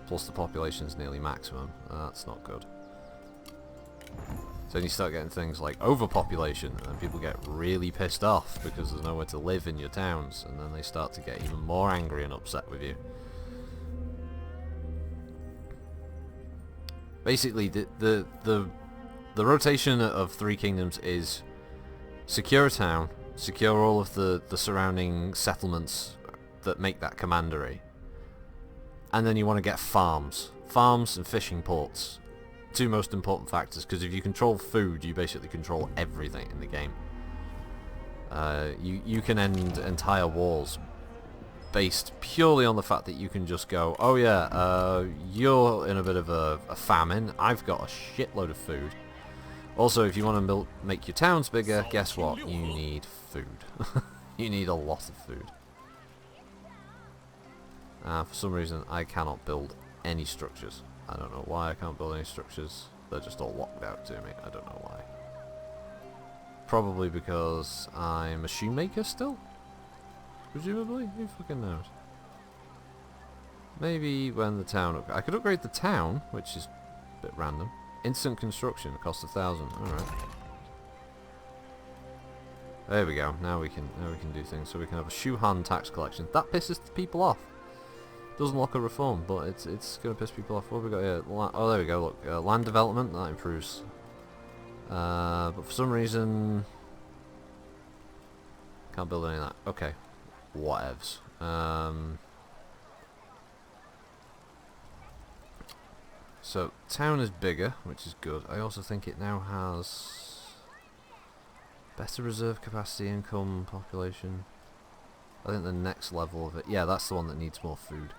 Plus the population is nearly maximum. That's not good. So then you start getting things like overpopulation, and people get really pissed off because there's nowhere to live in your towns, and then they start to get even more angry and upset with you. Basically, the rotation of Three Kingdoms is secure a town, secure all of the surrounding settlements that make that commandery, and then you want to get farms and fishing ports. Two most important factors, because if you control food, you basically control everything in the game. You can end entire wars based purely on the fact that you can just go, oh yeah, you're in a bit of a famine, I've got a shitload of food. Also, if you want to make your towns bigger, guess what? You need food. You need a lot of food. For some reason, I cannot build any structures. I don't know why I can't build any structures. They're just all locked out to me. I don't know why. Probably because I'm a shoemaker still? Presumably? Who fucking knows? Maybe when the town... I could upgrade the town, which is a bit random. Instant construction, cost 1,000. Alright. There we go. Now we can do things. So we can have a Shuhan tax collection. That pisses the people off. Doesn't lock a reform, but it's going to piss people off. What have we got here? Oh, there we go. Look, land development, that improves. But for some reason, can't build any of that. Okay, whatevs. So town is bigger, which is good. I also think it now has better reserve capacity, income, population. I think the next level of it, yeah, that's the one that needs more food.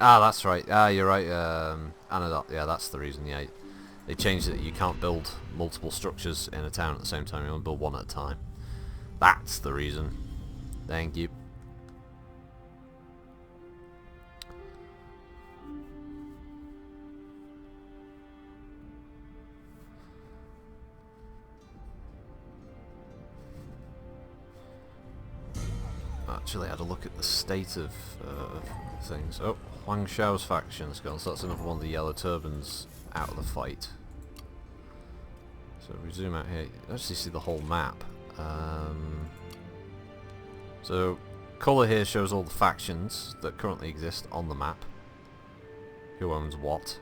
Ah, that's right. Ah, you're right. Anadot. Yeah, that's the reason. Yeah, they changed it. You can't build multiple structures in a town at the same time. You only build one at a time. That's the reason. Thank you. Actually, I had a look at the state of things. Oh, Huang Xiao's faction's gone, so that's another one of the yellow turbans out of the fight. So if we zoom out here, you actually see the whole map. So colour here shows all the factions that currently exist on the map. Who owns what.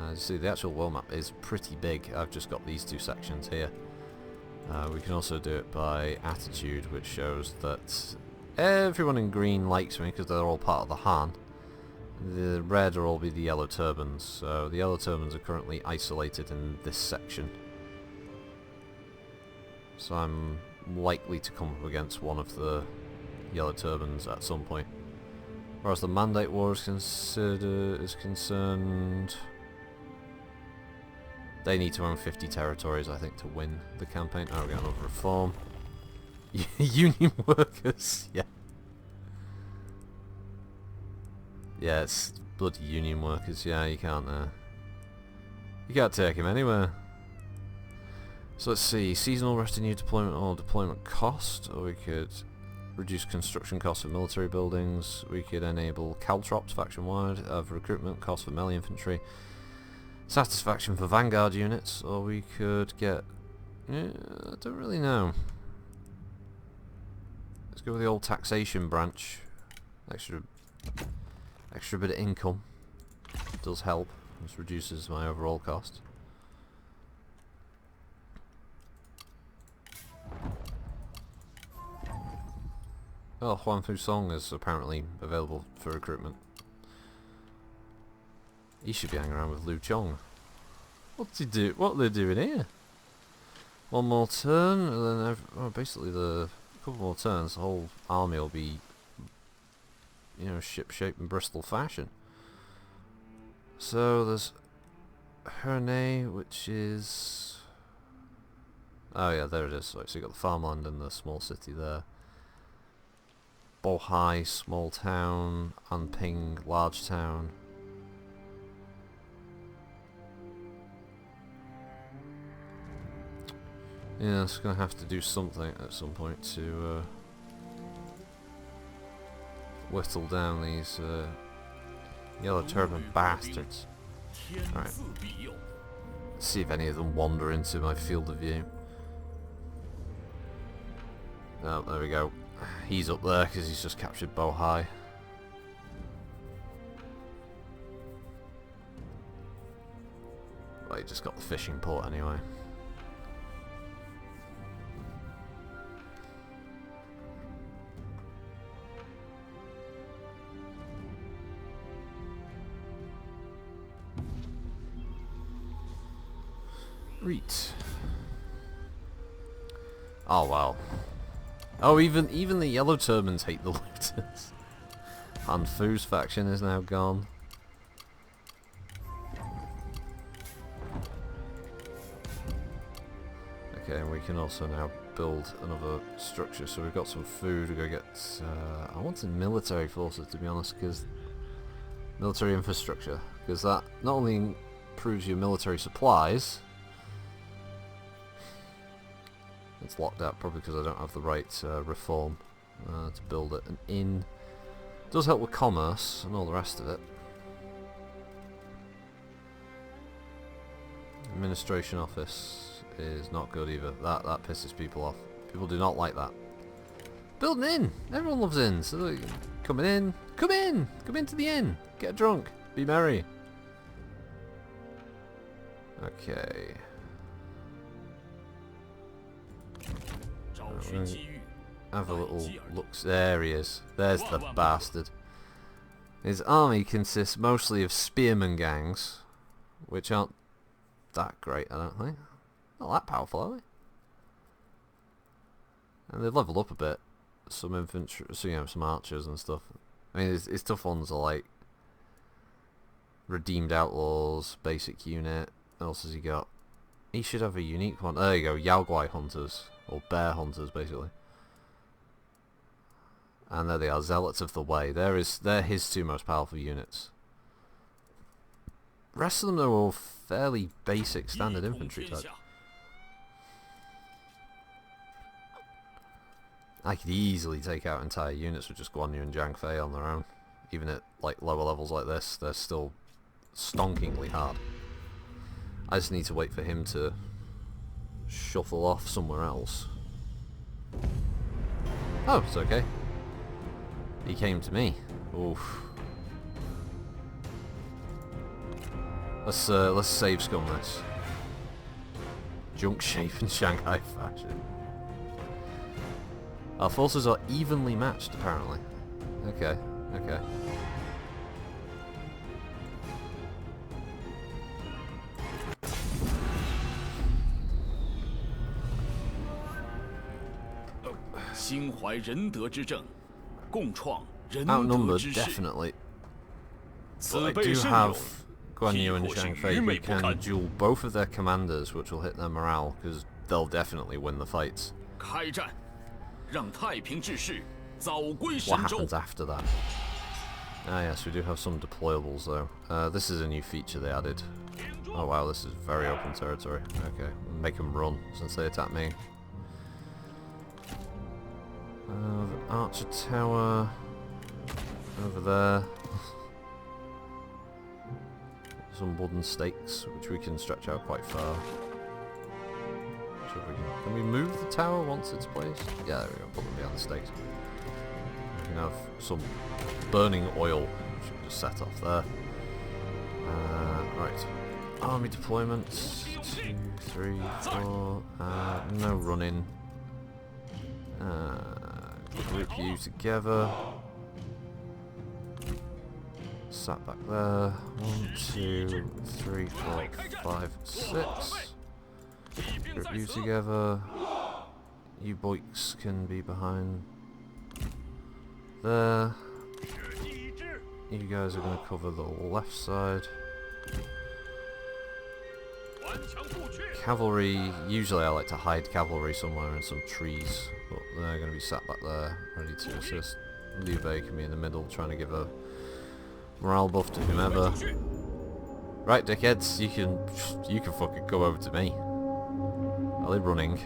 You see the actual world map is pretty big. I've just got these two sections here. We can also do it by attitude, which shows that everyone in green likes me because they're all part of the Han. The red will all be the yellow turbans. So the yellow turbans are currently isolated in this section. So I'm likely to come up against one of the yellow turbans at some point. Whereas the Mandate War is concerned... They need to own 50 territories, I think, to win the campaign. Oh, we're going over reform. Union workers, yeah. Yeah, it's Bloody union workers, yeah, you can't take him anywhere. So let's see, seasonal retinue deployment or deployment cost, or we could reduce construction costs of military buildings, we could enable caltrops faction-wide, of recruitment costs for melee infantry, satisfaction for vanguard units, or we could get... I don't really know. Let's go with the old taxation branch. Extra bit of income does help. This reduces my overall cost. Well, Huan Fu Song is apparently available for recruitment. He should be hanging around with Liu Chong. What's he do? What are they doing here? One more turn, and then basically a couple more turns, the whole army will be, you know, ship-shape and Bristol fashion. So there's Hernay, which is... oh yeah, there it is. So you got the farmland and the small city there. Bohai, small town. Anping, large town. Yeah, it's going to have to do something at some point to whittle down these yellow turban bastards. Alright. Let's see if any of them wander into my field of view. Oh, there we go. He's up there because he's just captured Bohai. Well, he just got the fishing port anyway. Reet. Oh wow. Oh, even the yellow turbans hate the looters. Han Fu's faction is now gone. Okay, and we can also now build another structure. So we've got some food. We're gonna get. I wanted military forces, to be honest, because military infrastructure, because that not only improves your military supplies. It's locked out probably because I don't have the right reform to build it. An inn does help with commerce and all the rest of it. Administration office is not good either. That pisses people off. People do not like that. Build an inn. Everyone loves inns. So like, coming in, come into the inn. Get drunk, be merry. Okay. Have a little look. There he is. There's the bastard. His army consists mostly of spearman gangs, which aren't that great, I don't think. Not that powerful, are they? And they've leveled up a bit. Some infantry, so, you know, some archers and stuff. I mean, his tough ones are like redeemed outlaws, basic unit. What else has he got? He should have a unique one. There you go, Yao Guai hunters. Or bear hunters, basically. And there they are, Zealots of the Way. They're his two most powerful units. The rest of them are all fairly basic standard infantry type. I could easily take out entire units with just Guan Yu and Zhang Fei on their own. Even at like lower levels like this, they're still stonkingly hard. I just need to wait for him to shuffle off somewhere else. Oh, it's okay. He came to me. Oof. Let's save scum this. Junk shape and Shanghai fashion. Our forces are evenly matched, apparently. Okay, okay. Outnumbered, definitely. But I do have Guan Yu and Zhang Fei who can duel both of their commanders, which will hit their morale, because they'll definitely win the fights. What happens after that? Ah yes, we do have some deployables though. This is a new feature they added. Oh wow, this is very open territory. Okay, make them run since they attack me. The archer tower over there. Some wooden stakes which we can stretch out quite far. Can we move the tower once it's placed? Yeah, there we go, put them behind the stakes. We can have some burning oil, which we just set off there. Right, army deployments, 2, 3, 4, no running. Group you together. Sat back there. 1, 2, 3, 4, 5, 6. Group you together. You boys can be behind there. You guys are going to cover the left side. Cavalry, usually I like to hide cavalry somewhere in some trees, but they're going to be sat back there, ready to assist. Liu Bei can be in the middle, trying to give a morale buff to whomever. Right, dickheads, you can fucking come over to me. Are they running?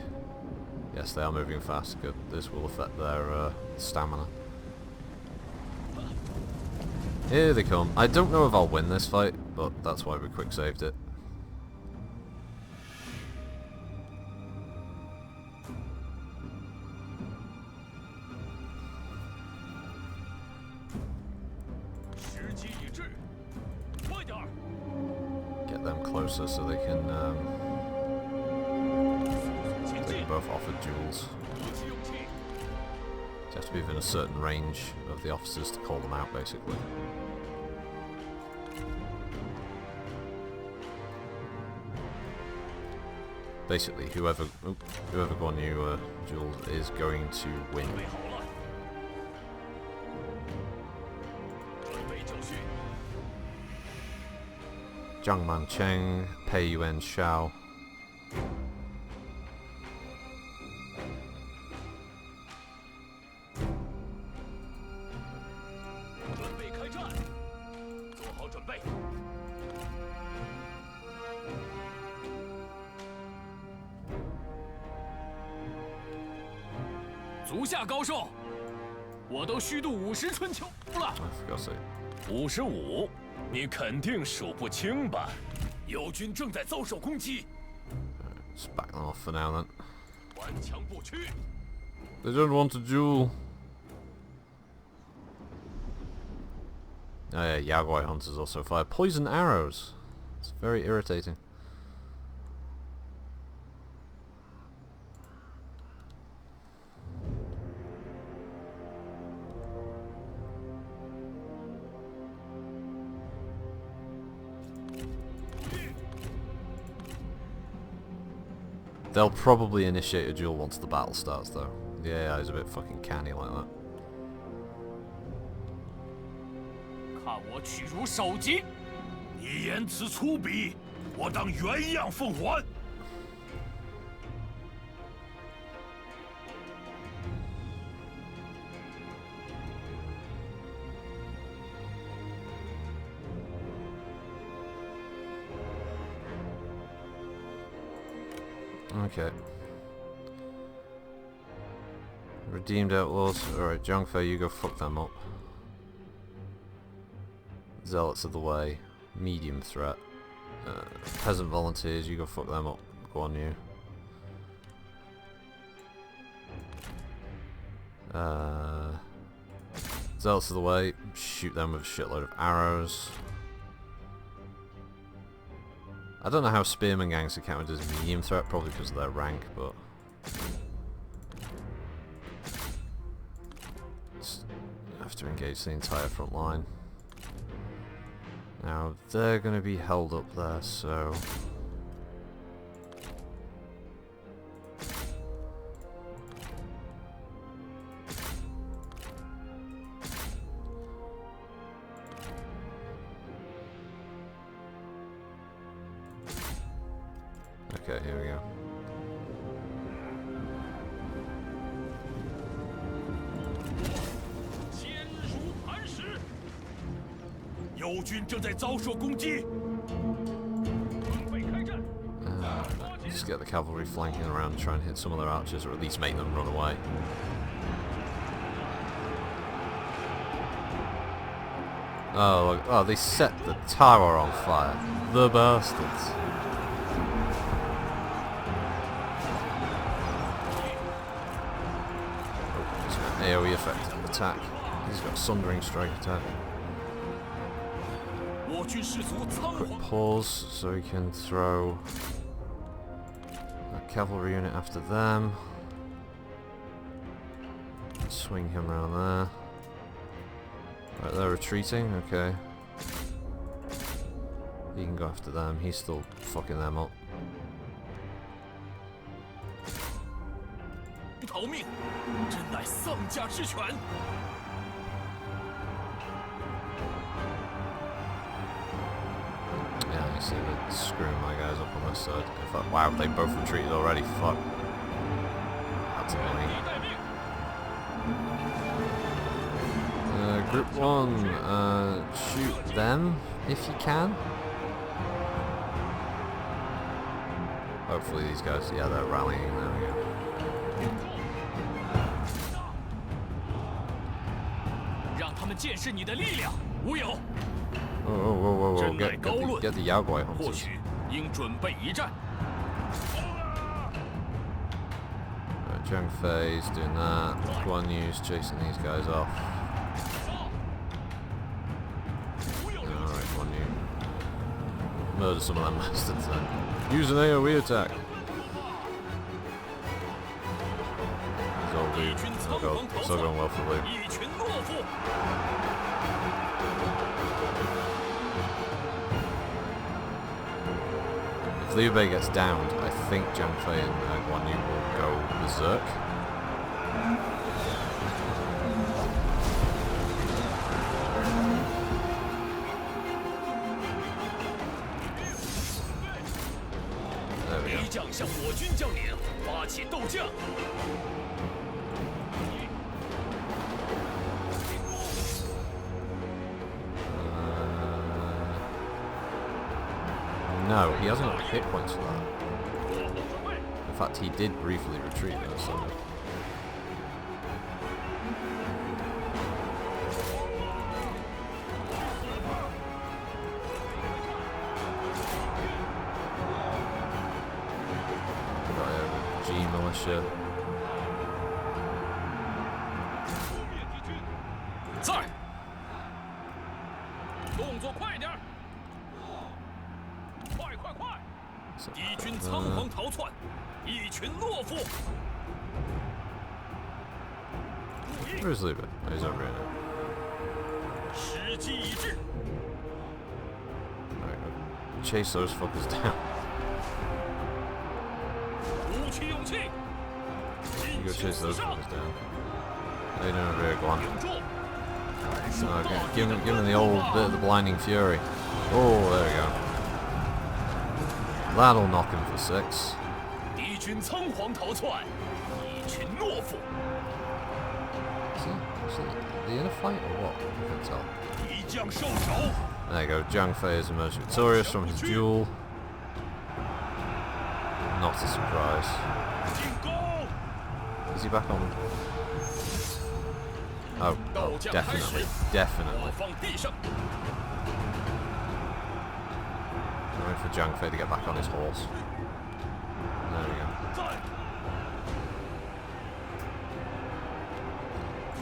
Yes, they are moving fast. Good. This will affect their stamina. Here they come. I don't know if I'll win this fight, but that's why we quick saved it. Get them closer so they can both offer duels. You have to be within a certain range of the officers to call them out, basically. Basically, whoever Guan Yu duels is going to win. Zhang Man Cheng, Pei Yuan Xiao.55，你肯定数不清吧？友军正在遭受攻击。Just back them off for now then. 顽强不屈。 They don't want to duel. Oh yeah, Yaguai hunters also fire poison arrows. It's very irritating. They'll probably initiate a duel once the battle starts though. The AI is a bit fucking canny like that. 看我取如首级！你言辞粗鄙，我当原样奉还。Okay. Redeemed outlaws. Alright, Zhang Fei, you go fuck them up. Zealots of the Way. Medium threat. Peasant volunteers, you go fuck them up. Guan Yu. Zealots of the Way, shoot them with a shitload of arrows. I don't know how spearman gangs are counted as medium threat, probably because of their rank, but just have to engage the entire front line. Now they're going to be held up there, so okay, here we go. 友军正在遭受攻击。 Just get the cavalry flanking around and try and hit some of their archers, or at least make them run away. Oh, look. Oh, they set the tower on fire. The bastards. Oh, he's got an AoE effective attack. He's got Sundering Strike attack. Quick pause so he can throw a cavalry unit after them. Swing him around there. Right, they're retreating, okay. He can go after them, he's still fucking them up. Yeah, you see they're screwing my guys up on this side. In fact, wow, they both retreated already, fuck. That's annoying. Group 1, shoot them if you can. Hopefully these guys, yeah, they're rallying, there we go. Whoa, get the Yaogui hunters. Right, Zhang Fei's doing that, Guan Yu's chasing these guys off. Murder some of them bastards then. Use an AoE attack. It's all Liu. Oh god, it's all going well for Liu. If Liu Bei gets downed, I think Zhang Fei and Guan Yu will go berserk. No, he hasn't got hit points for that. In fact, he did briefly retreat though, so... G militia. Where's Liu Bei? Oh, he's over here now. Alright, chase those fuckers down. You go chase those fuckers down. How you doing over here, Guan? Okay, give him the old bit of the blinding fury. Oh, there we go. That'll knock him for 6. Is he in a fight or what? I can't tell. There you go, Zhang Fei has emerged victorious from his duel. Not a surprise. Is he back on? Oh, definitely. Definitely. I'm waiting for Zhang Fei to get back on his horse. There we go.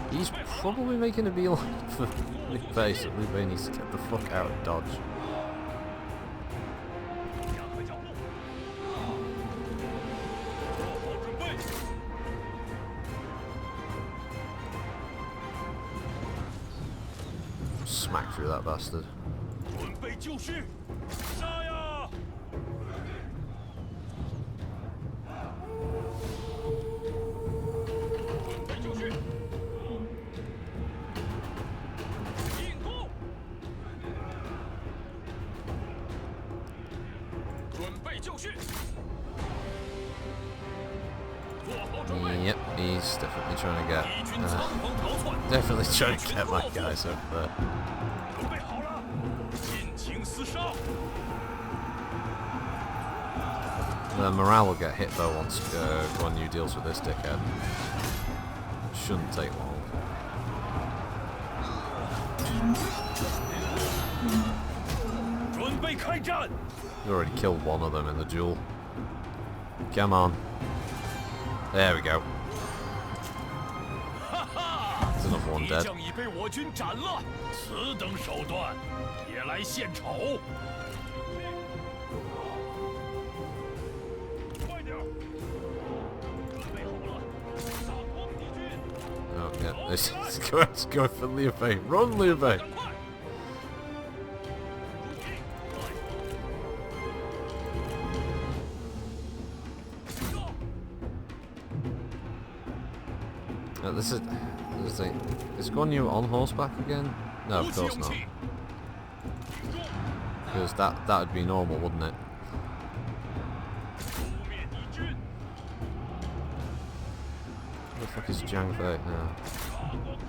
He's probably making a beeline for Liu Bei, so Liu Bei needs to get the fuck out of dodge. Smack through that bastard. Yep, he's definitely trying to get my guys over there. The morale will get hit though once Guan Yu deals with this dickhead. Shouldn't take long. We already killed one of them in the duel. Come on. There we go. There's another one dead. Oh yeah, let's go for Liu Bei. Run, Liu Bei! Is Guan Yu on horseback again? No, of course not. Because that would be normal, wouldn't it? Where the fuck is Zhang Fei? No.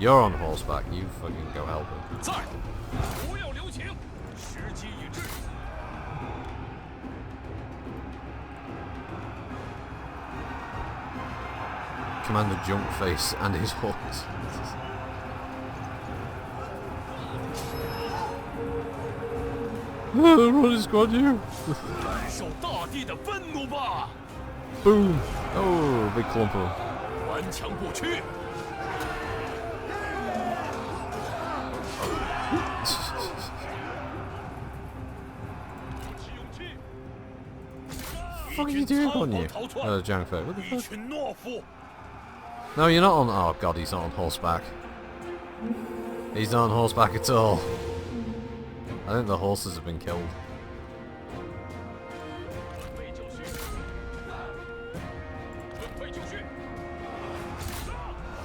You're on horseback, you fucking go help him. Commander Junk Face and his horse. What is Guan Yu? Boom! Oh, big clump of them. What are you doing, Guan Yu? Zhang Fei, what the fuck? No, you're not on. Oh god, he's not on horseback. He's not on horseback at all. I think the horses have been killed.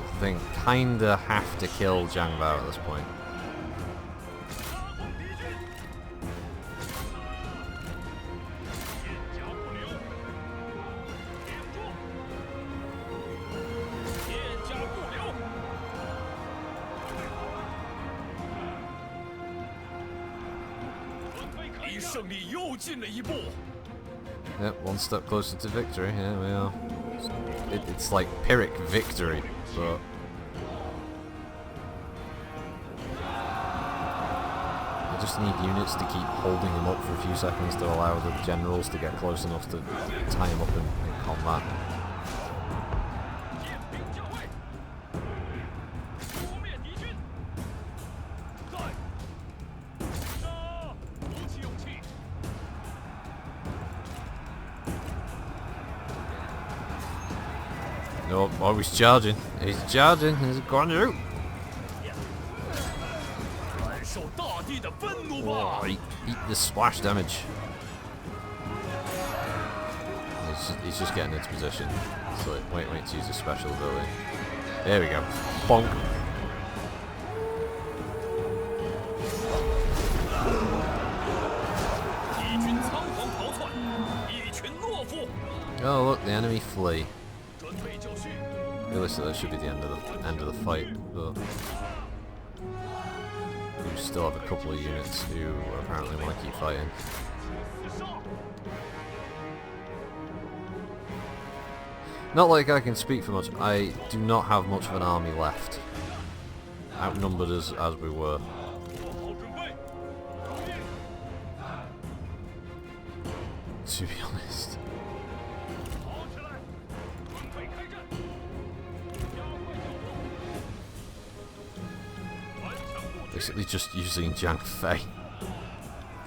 I think kinda have to kill Zhang Bao at this point. Yep, one step closer to victory. Here we are. It's like Pyrrhic victory, but I just need units to keep holding him up for a few seconds to allow the generals to get close enough to tie him up in combat. Oh, he's charging. He's charging. He's Guan Yu. Oh, eat the splash damage. He's just getting into position. So wait to use his special ability. There we go. Bonk. Oh look, the enemy flee. Realistically, that should be the end of the fight, but we still have a couple of units who apparently want to keep fighting. Not like I can speak for much. I do not have much of an army left, outnumbered as we were. To be honest. Basically just using Zhang Fei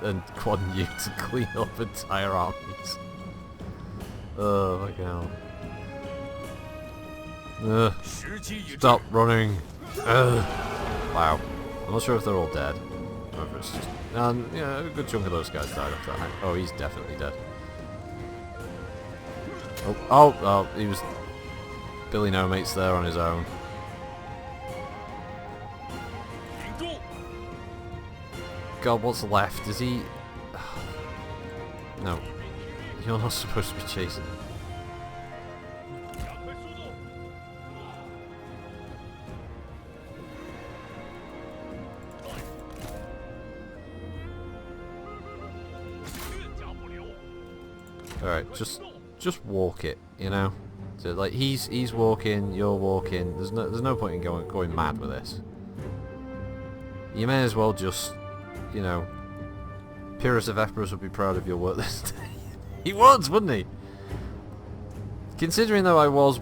and Guan Yu to clean up entire armies. Oh my god. Stop running. Wow. I'm not sure if they're all dead. Or if it's just, yeah, a good chunk of those guys died after that. Oh, he's definitely dead. Oh, he was Billy No Mate's there on his own. God, what's left? Is he... No. You're not supposed to be chasing him. Alright, just walk it, you know? So like he's walking, you're walking. There's no point in going mad with this. You may as well just, you know, Pyrrhus of Epirus would be proud of your work this day. He would, wouldn't he? Considering though I was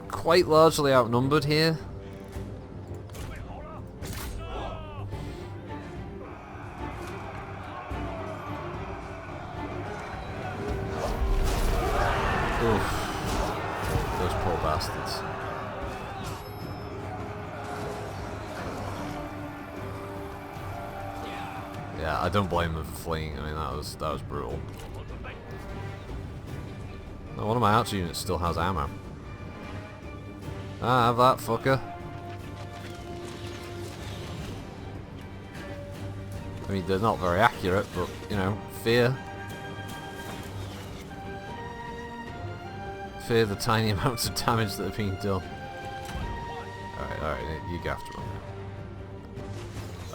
quite largely outnumbered here. Oof. Those poor bastards. Yeah, I don't blame them for fleeing. I mean, that was brutal. Oh, one of my archer units still has ammo. Ah, have that, fucker. I mean, they're not very accurate, but, you know, fear. Fear the tiny amounts of damage that are being done. Alright, you have to run.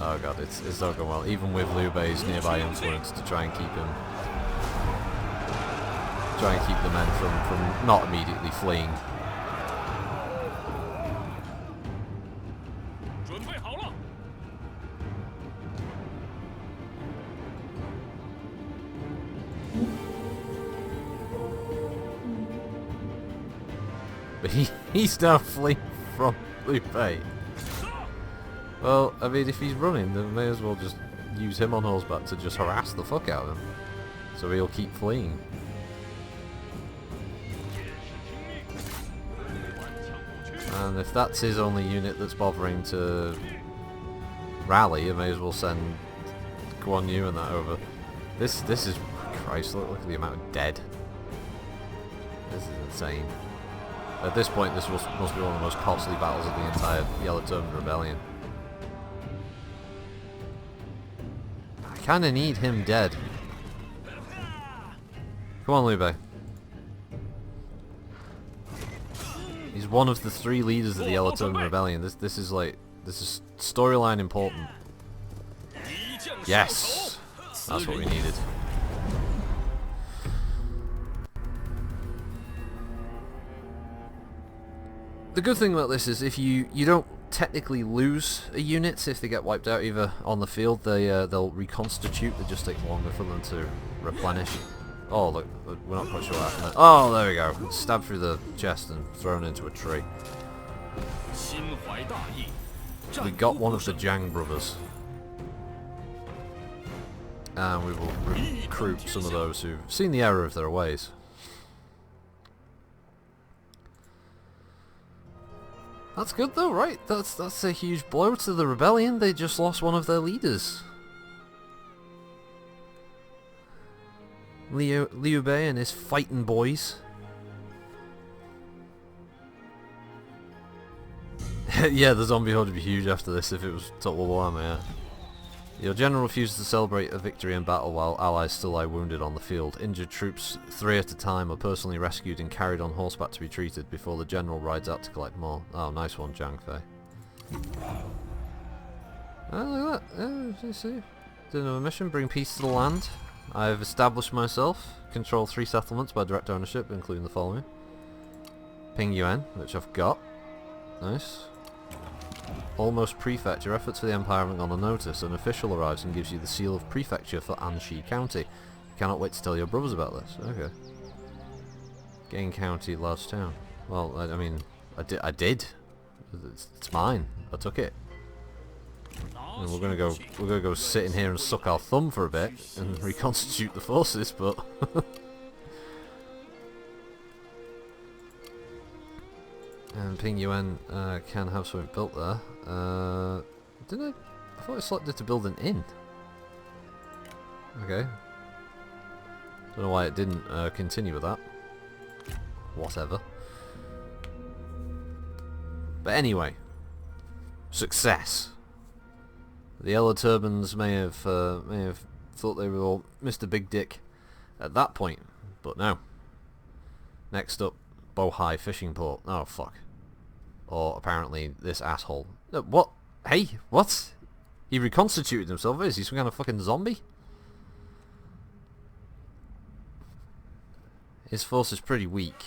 Oh god, it's not going well. Even with Liu Bei's nearby influence to try and keep him... Try and keep the men from not immediately fleeing. But he's now fleeing from Liu Bei. Well, I mean, if he's running, then may as well just use him on horseback to just harass the fuck out of him. So he'll keep fleeing. And if that's his only unit that's bothering to rally, I may as well send Guan Yu and that over. This is... Christ, look at the amount of dead. This is insane. At this point, this must be one of the most costly battles of the entire Yellow Turban Rebellion. I kinda need him dead. Come on, Liu Bei. He's one of the 3 leaders of the Yellow Turban Rebellion. This is storyline important. Yes! That's what we needed. The good thing about this is if you don't technically lose a unit if they get wiped out either on the field, they'll reconstitute. It just takes longer for them to replenish. Oh look, we're not quite sure what happened there. Oh, there we go. Stabbed through the chest and thrown into a tree. We got one of the Zhang brothers. And we will recruit some of those who've seen the error of their ways. That's good though, right? That's a huge blow to the rebellion. They just lost one of their leaders. Liu Bei and his fighting boys. Yeah, the zombie horde would be huge after this if it was total warhammer, yeah. Your general refuses to celebrate a victory in battle while allies still lie wounded on the field. Injured troops, 3 at a time, are personally rescued and carried on horseback to be treated before the general rides out to collect more. Oh, nice one, Zhang Fei. Oh, look at that. Yeah, see. Did another mission, bring peace to the land. I've established myself, control 3 settlements by direct ownership, including the following. Ping Yuan, which I've got. Nice. Almost prefect. Your efforts for the Empire haven't gone unnoticed. An official arrives and gives you the seal of prefecture for Anxi County. You cannot wait to tell your brothers about this. Okay. Gain County, large town. Well, I mean, I did. It's mine. I took it. And we're gonna go sit in here and suck our thumb for a bit and reconstitute the forces, but and Ping Yuan can have something built there. Didn't I thought I selected to build an inn. Okay. Don't know why it didn't continue with that. Whatever. But anyway, success. The Yellow Turbans may have thought they were all Mr. Big Dick at that point, but no. Next up, Bohai Fishing Port. Oh fuck. Or apparently this asshole. No, what? Hey, what? He reconstituted himself. Is he some kind of fucking zombie? His force is pretty weak.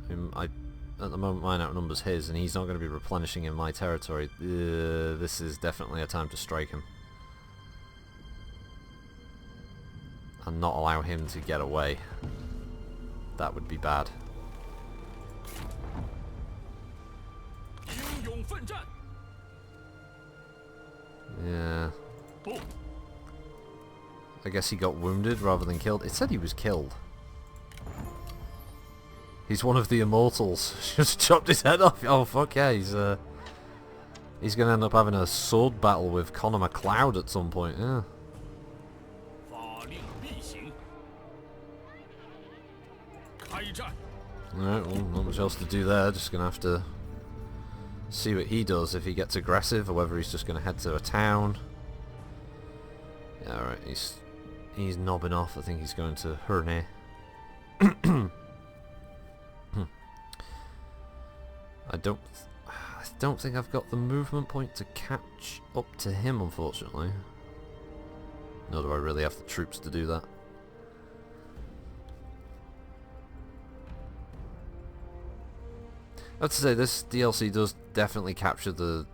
At the moment mine outnumbers his, and he's not going to be replenishing in my territory. This is definitely a time to strike him. And not allow him to get away. That would be bad. Yeah. I guess he got wounded rather than killed. It said he was killed. He's one of the immortals. Just chopped his head off. Oh fuck yeah, he's gonna end up having a sword battle with Connor MacLeod at some point, yeah. Alright, well, not much else to do there, just gonna have to see what he does, if he gets aggressive or whether he's just gonna head to a town. Yeah, alright, he's knobbing off. I think he's going to Herne. I don't think I've got the movement point to catch up to him, unfortunately. Nor do I really have the troops to do that. I have to say, this DLC does definitely capture the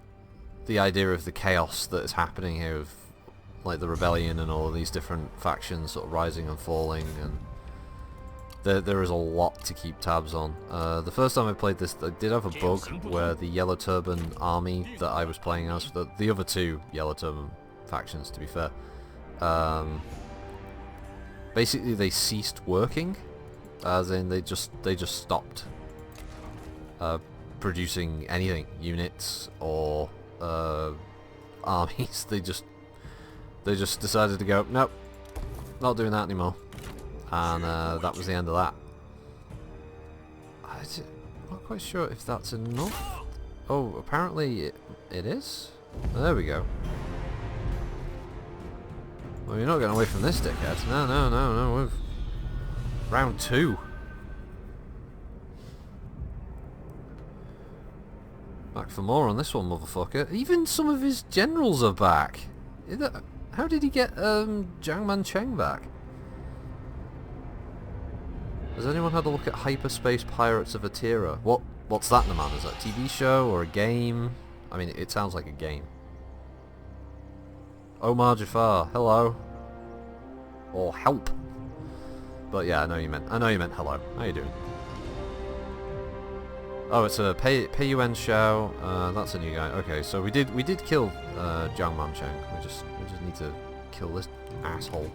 idea of the chaos that is happening here, of like the rebellion and all of these different factions sort of rising and falling, and there is a lot to keep tabs on. The first time I played this, I did have a bug where the Yellow Turban army that I was playing as, the other two Yellow Turban factions to be fair, basically they ceased working, as in they just stopped producing anything, units or armies. They just decided to go, nope, not doing that anymore. And that was the end of that. I'm not quite sure if that's enough. Oh, apparently it is? There we go. Well, you're not getting away from this, dickhead. No. We've... Round 2. Back for more on this one, motherfucker. Even some of his generals are back. How did he get Zhang Mancheng back? Has anyone had a look at Hyperspace Pirates of Atira? What's that, Naman? Is that a TV show or a game? I mean, it sounds like a game. Omar Jafar, hello. Or help. But yeah, I know you meant hello. How you doing? Oh, it's a Pei Yuan Xiao. That's a new guy. Okay, so we did kill Zhang Mancheng. We just need to kill this asshole.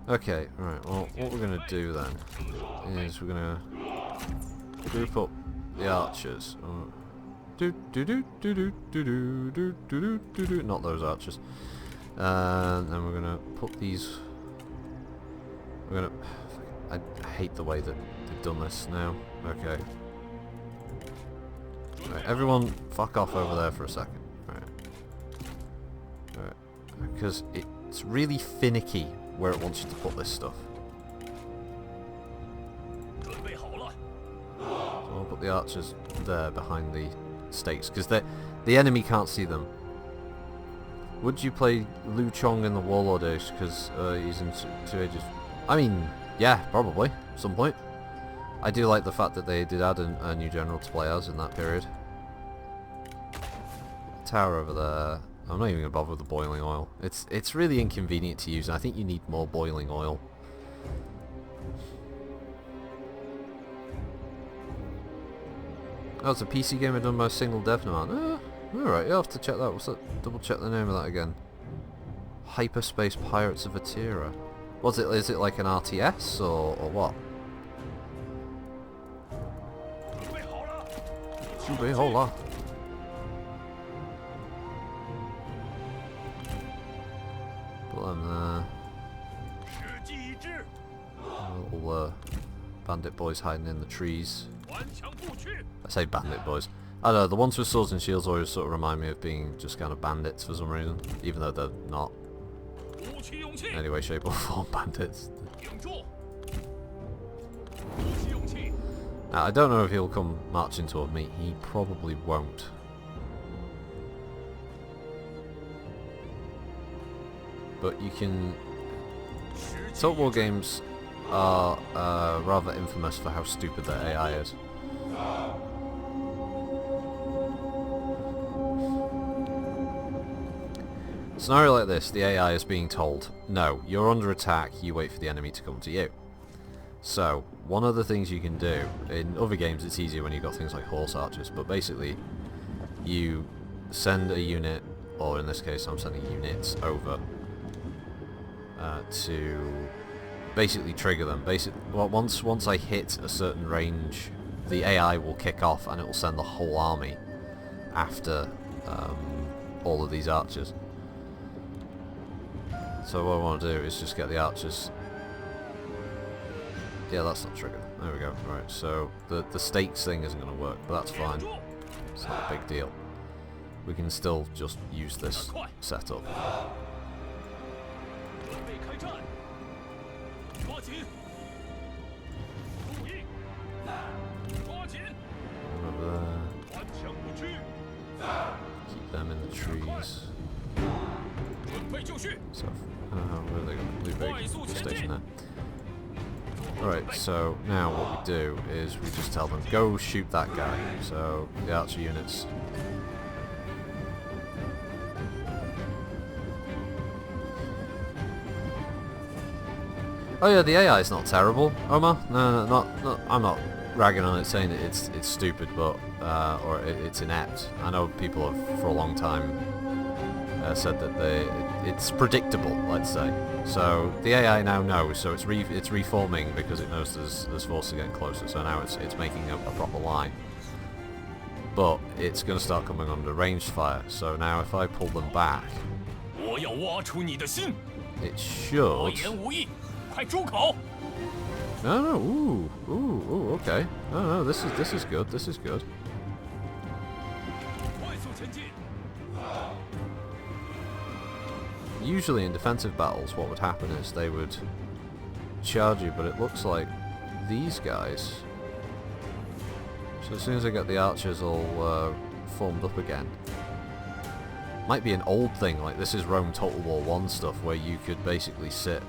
Okay, right. Well, what we're gonna do then is we're gonna group up the archers. Not those archers. And then we're gonna put these. I hate the way that they've done this now. Okay. Right, everyone fuck off over there for a second. Alright. Because it's really finicky where it wants you to put this stuff. So I'll put the archers there behind the stakes, because the enemy can't see them. Would you play Liu Chong in the Warlord Age, because he's in 2 ages? I mean, yeah, probably, at some point. I do like the fact that they did add a new general to play as in that period. Tower over there. I'm not even going to bother with the boiling oil. It's really inconvenient to use, and I think you need more boiling oil. Oh, it's a PC game done by a single dev man. Alright, you'll have to check that. What's that? Double check the name of that again. Hyperspace Pirates of Atira. What's it? Is it like an RTS or what? Hola. Put them there. Little bandit boys hiding in the trees. I say bandit boys. I don't know, the ones with swords and shields always sort of remind me of being just kind of bandits for some reason, even though they're not. In any way, shape or form bandits. Now, I don't know if he'll come marching toward me. He probably won't. But you can Total War games are rather infamous for how stupid their AI is. Scenario like this, the AI is being told, no, you're under attack, you wait for the enemy to come to you. So, one of the things you can do, in other games it's easier when you've got things like horse archers, but basically you send a unit, or in this case I'm sending units over to basically trigger them. Once I hit a certain range, the AI will kick off and it will send the whole army after all of these archers. So what I want to do is just get the archers. Yeah, that's not triggered. There we go. Right, so the stakes thing isn't going to work, but that's fine. It's not a big deal. We can still just use this setup. Over there. Keep them in the trees. So, where are they going? Liu Bei station there. Alright, so now what we do is we just tell them, go shoot that guy. So, the archer units. Oh yeah, the AI is not terrible, Omar. No, I'm not ragging on it saying that it's stupid, but or it's inept. I know people have for a long time said that it's predictable, let's say. So the AI now knows, so it's reforming because it knows there's forces getting closer. So now it's making a proper line. But it's going to start coming under ranged fire. So now if I pull them back, it should. No, ooh, okay. No, this is good. This is good. Usually in defensive battles, what would happen is they would charge you, but it looks like these guys. So as soon as I get the archers all formed up again, might be an old thing. Like this is Rome Total War 1 stuff, where you could basically sit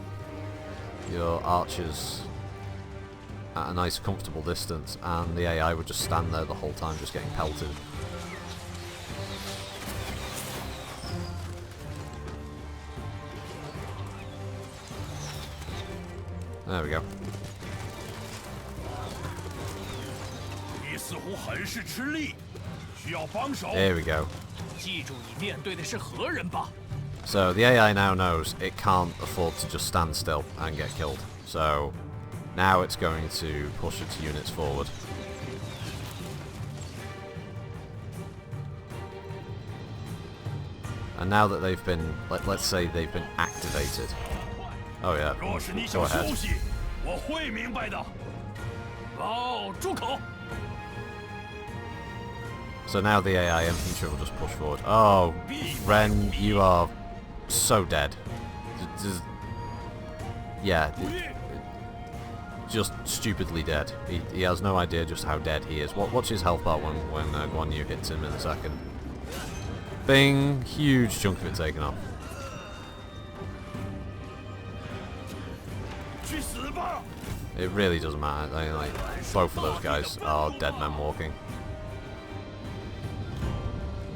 your archers at a nice comfortable distance and the AI would just stand there the whole time just getting pelted. There we go. There we go. So the AI now knows it can't afford to just stand still and get killed. So now it's going to push its units forward. And now that they've been, let's say they've been activated. Oh yeah, go ahead. So now the AI infantry will just push forward. Oh, Ren, you are so dead. Yeah, just stupidly dead. He has no idea just how dead he is. Watch his health bar when Guan Yu hits him in a second. Bing! Huge chunk of it taken off. It really doesn't matter. I mean, like, both of those guys are dead men walking.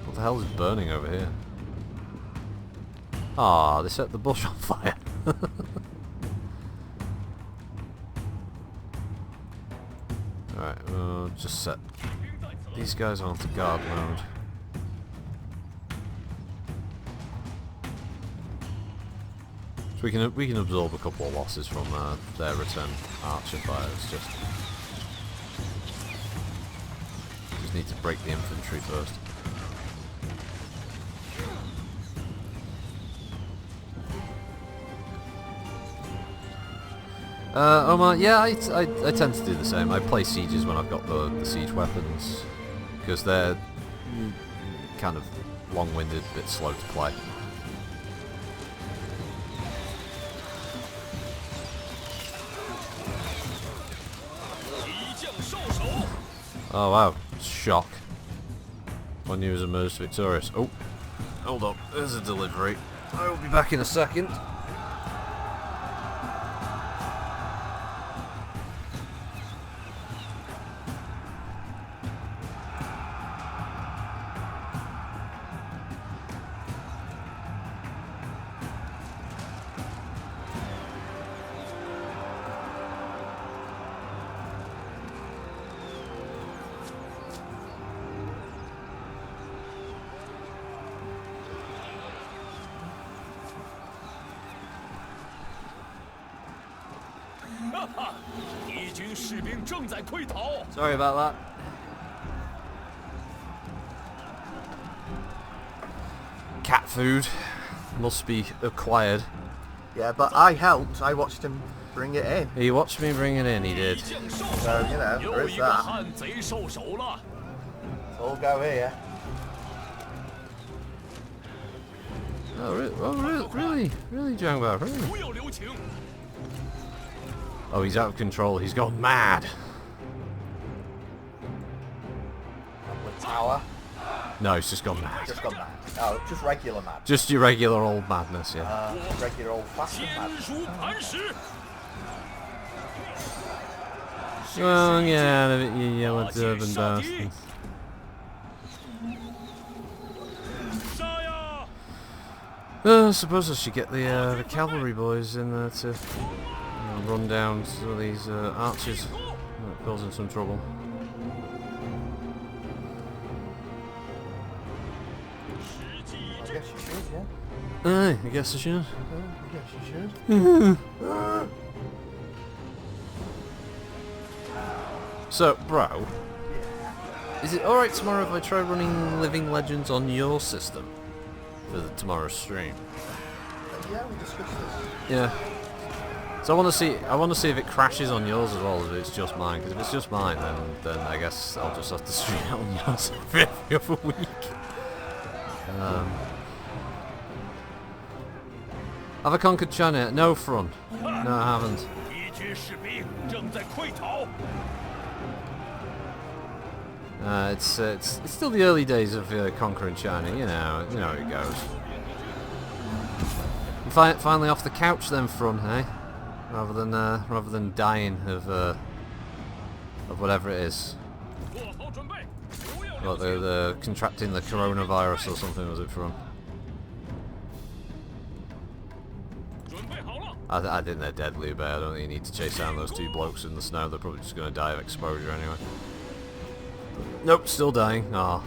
What the hell is burning over here? Ah, they set the bush on fire. Alright, we'll just set these guys onto guard mode. So we can absorb a couple of losses from their return archer fires. Just need to break the infantry first. Omar, yeah, I tend to do the same. I play sieges when I've got the siege weapons because they're kind of long-winded, a bit slow to play. Oh wow, shock. Guan Yu has emerged victorious. Oh, hold up, there's a delivery. I will be back in a second. Sorry about that. Cat food must be acquired. Yeah, but I helped. I watched him bring it in. He watched me bring it in, he did. So, you know, there is that. Let's all go here. Oh, really, Zhang Bao, really? Oh, he's out of control. He's gone mad. With power. No, he's just gone mad. Just gone mad. Oh, just regular mad. Just your regular old madness, yeah. Regular old fashioned mad. Oh, yeah, the yellow turban bastards. I suppose I should get the cavalry boys in there to run down some of these archers that are causing some trouble. I guess you should, yeah. Aye, I guess I should. I guess you should. So, bro, is it alright tomorrow if I try running Living Legends on your system for tomorrow's stream? Yeah, we discussed this. Yeah. So I want to see if it crashes on yours as well as if it's just mine. Because if it's just mine, then I guess I'll just have to stream it on yours every other week. Have I conquered China? No, front. No, I haven't. It's still the early days of conquering China. You know how it goes. Finally off the couch then, front, eh? Rather than dying of whatever it is. What, the contracting the coronavirus or something, was it, from? I think they're dead, Liu Bei. I don't think you need to chase down those two blokes in the snow. They're probably just going to die of exposure anyway. Nope, still dying. Ah.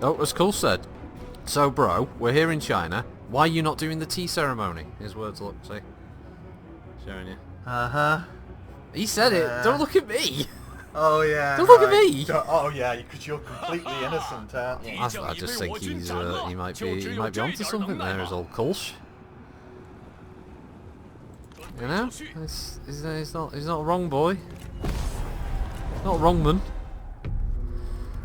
Oh, as Cole said. So, bro, we're here in China. Why are you not doing the tea ceremony? His words, look, see? Showing you. Uh-huh. He said it. Don't look at me. Oh, yeah. Don't look at me. Oh, yeah, because you're completely innocent, aren't you? I just think he might be onto something there, his old Kulsh. You know? He's not a wrong boy. Not a wrong man.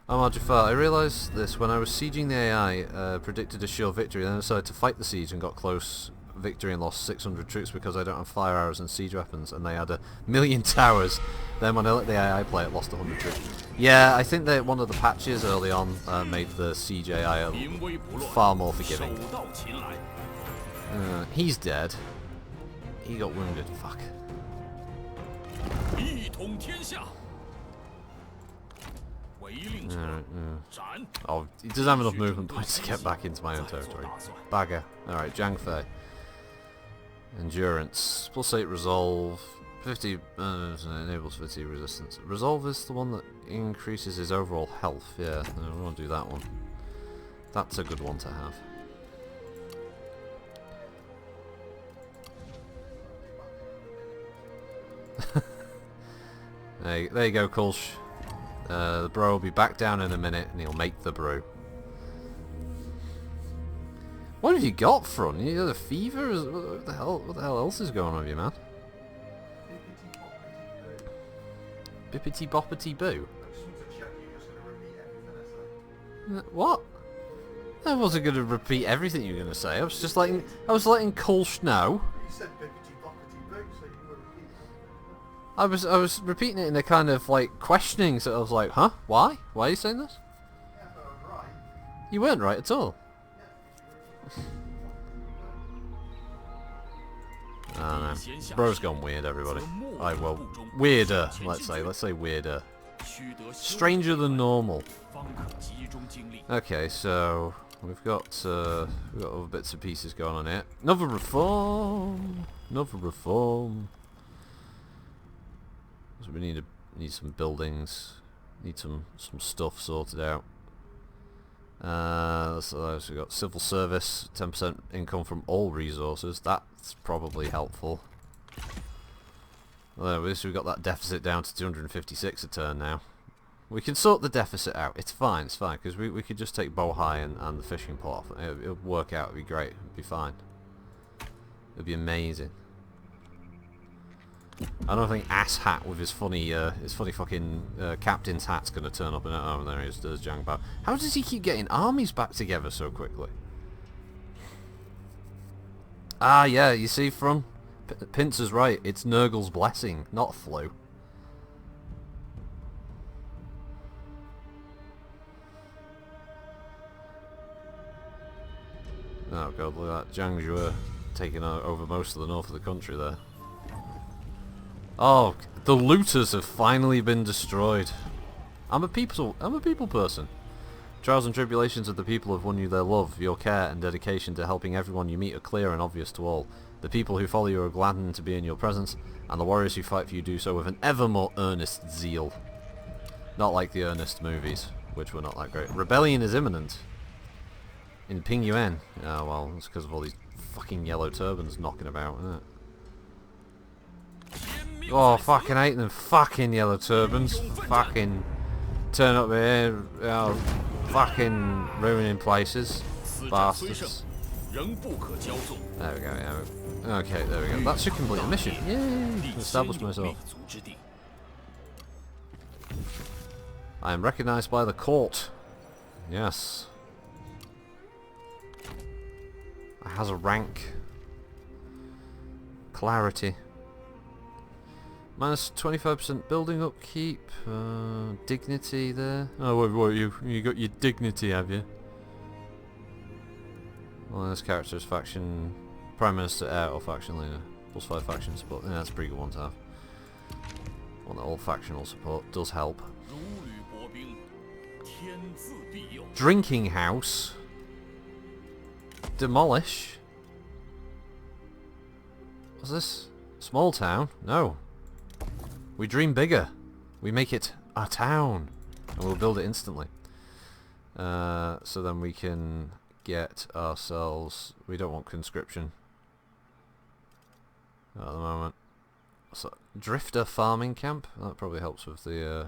Oh, Jafar, I realised this when I was sieging the AI, predicted a sure victory, then I decided to fight the siege and got close victory and lost 600 troops because I don't have fire arrows and siege weapons, and they had 1,000,000 towers. Then when I let the AI play it, lost 100 troops. Yeah, I think that one of the patches early on made the siege AI far more forgiving. He's dead. He got wounded, fuck. Oh, he doesn't have enough movement points to get back into my own territory. Bagger. Alright, Zhang Fei. Endurance. +8 resolve. 50 enables 50 resistance. Resolve is the one that increases his overall health. Yeah, no, we want to do that one. That's a good one to have. There you go, Kulsh. The bro will be back down in a minute and he'll make the brew. What have you got, front? You got a fever? What the hell else is going on with you, man? Bippity boppity boo. What? I wasn't going to repeat everything you were going to say. I was letting Kulsh know. You said bippity boppity boo, so you were repeating. I was repeating it in a kind of like questioning, so I was like, huh? Why? Why are you saying this? Yeah, but I'm right. You weren't right at all. I don't know. Bro's gone weird, everybody. Well, weirder, let's say weirder. Stranger than normal. Okay, so we've got other bits and pieces going on here. Another reform. So we need some buildings. Need some stuff sorted out. So we've got civil service, 10% income from all resources. That's probably helpful. Well, at least we've got that deficit down to 256 a turn now. We can sort the deficit out. It's fine, because we could just take Bohai and the fishing port off. It'll work out. It'll be great. It'll be fine. It'll be amazing. I don't think Ass Hat with his funny fucking captain's hat's gonna turn up. Oh, there he is. There's Zhang Bao. How does he keep getting armies back together so quickly? Ah, yeah. You see, from Pincer's right. It's Nurgle's blessing, not flu. Oh god, look at that. Zhang Zhuo taking over most of the north of the country there. Oh, the looters have finally been destroyed. I'm a people person. Trials and tribulations of the people have won you their love. Your care and dedication to helping everyone you meet are clear and obvious to all. The people who follow you are gladdened to be in your presence, and the warriors who fight for you do so with an ever more earnest zeal. Not like the Earnest movies, which were not that great. Rebellion is imminent. In Pingyuan. Oh well, it's because of all these fucking yellow turbans knocking about, isn't it? Oh, fucking hate them fucking yellow turbans. Fucking turn up here, fucking ruining places. Bastards. There we go, yeah. Okay, there we go. That should complete the mission. Yay! Establish myself. I am recognized by the court. Yes. It has a rank. Clarity. Minus 25% building upkeep. Dignity there. Oh, what you got your dignity, have you? Well, this character's faction, Prime Minister, heir, or faction leader. Plus 5 faction support. Yeah, that's a pretty good one to have. One that all factional support does help. Drinking house. Demolish. What's this? Small town? No. We dream bigger. We make it a town. And we'll build it instantly. So then we can get ourselves... We don't want conscription at the moment. So, Drifter farming camp? That probably helps with the...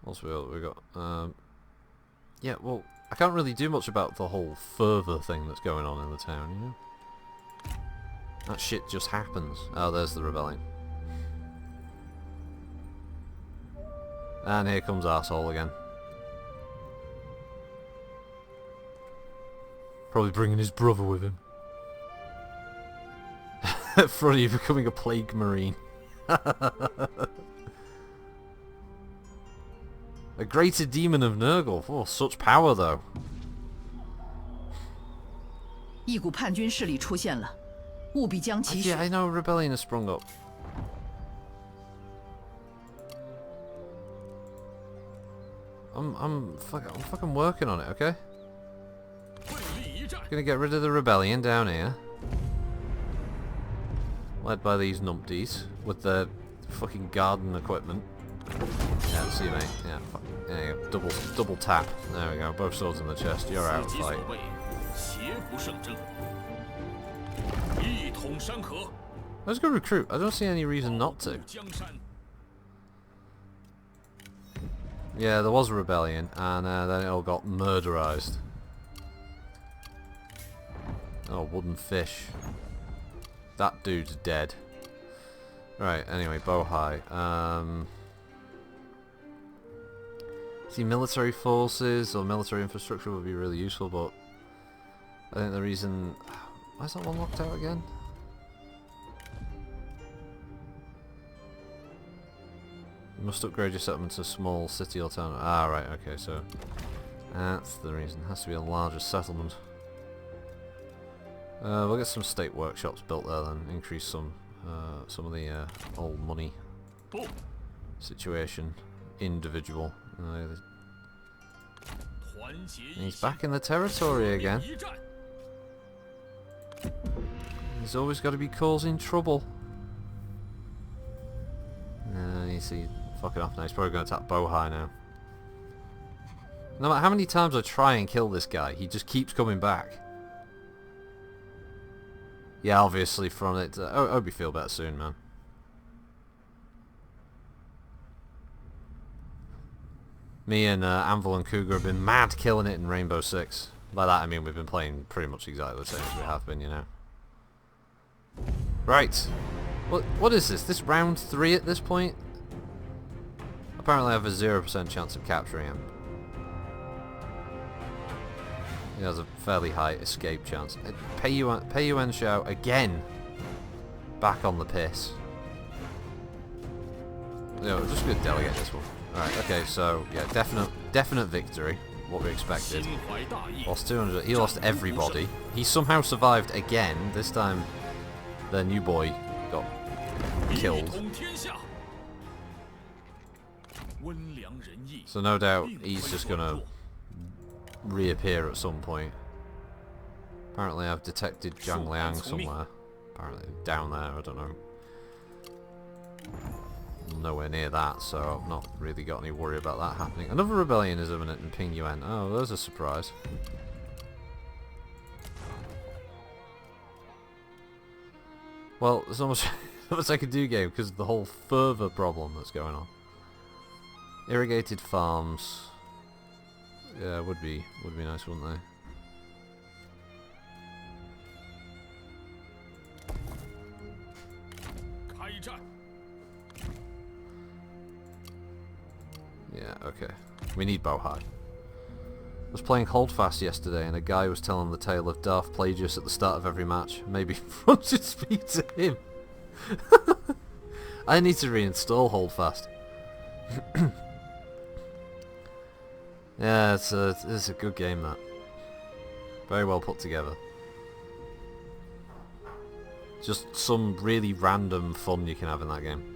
What's we got? Yeah, well, I can't really do much about the whole further thing that's going on in the town, you know? That shit just happens. Oh, there's the rebellion. And here comes arsehole again. Probably bringing his brother with him. Froddy becoming a plague marine. A greater demon of Nurgle. Oh, such power though. 一股叛军势力出现了，务必将其。Yeah, I know rebellion has sprung up. I'm fucking working on it, okay? Gonna get rid of the rebellion down here. Led by these numpties with their fucking garden equipment. Yeah, see mate. Yeah, fuck. There you go. Double tap. There we go. Both swords in the chest. You're out of fight. Let's go recruit. I don't see any reason not to. Yeah, there was a rebellion, and then it all got murderized. Oh, wooden fish. That dude's dead. Right, anyway, Bohai. See, military forces or military infrastructure would be really useful, but I think the reason... Why is that one locked out again? You must upgrade your settlement to a small city or town. Ah, right, okay, so that's the reason. It has to be a larger settlement. We'll get some state workshops built there then. Increase some of the old money situation. Individual. He's back in the territory again. He's always got to be causing trouble. You see, fucking off now. He's probably going to attack Bohai now. No matter how many times I try and kill this guy, he just keeps coming back. Yeah, obviously from it... I hope you feel better soon, man. Me and Anvil and Cougar have been mad killing it in Rainbow Six. By that I mean we've been playing pretty much exactly the same as we have been, you know. Right. What is this? This round 3 at this point? Apparently I have a 0% chance of capturing him. He has a fairly high escape chance. Pei Yuan Xiao again. Back on the piss. No, just gonna delegate this one. Alright, okay, so yeah, definite victory. What we expected. Lost 200. He lost everybody. He somehow survived again. This time, their new boy got killed. So no doubt he's just gonna reappear at some point. Apparently I've detected Zhang Liang somewhere. Apparently down there, I don't know. Nowhere near that, so I've not really got any worry about that happening. Another rebellion is imminent in Ping Yuan. Oh, there's a surprise. Well, there's not much I can do, game, because of the whole further problem that's going on. Irrigated farms. Yeah, would be nice, wouldn't they? Yeah, okay. We need Bohai. I was playing Holdfast yesterday and a guy was telling the tale of Darth Plagueis at the start of every match. Maybe one should speak to him. I need to reinstall Holdfast. Yeah, it's a good game, that. Very well put together. Just some really random fun you can have in that game.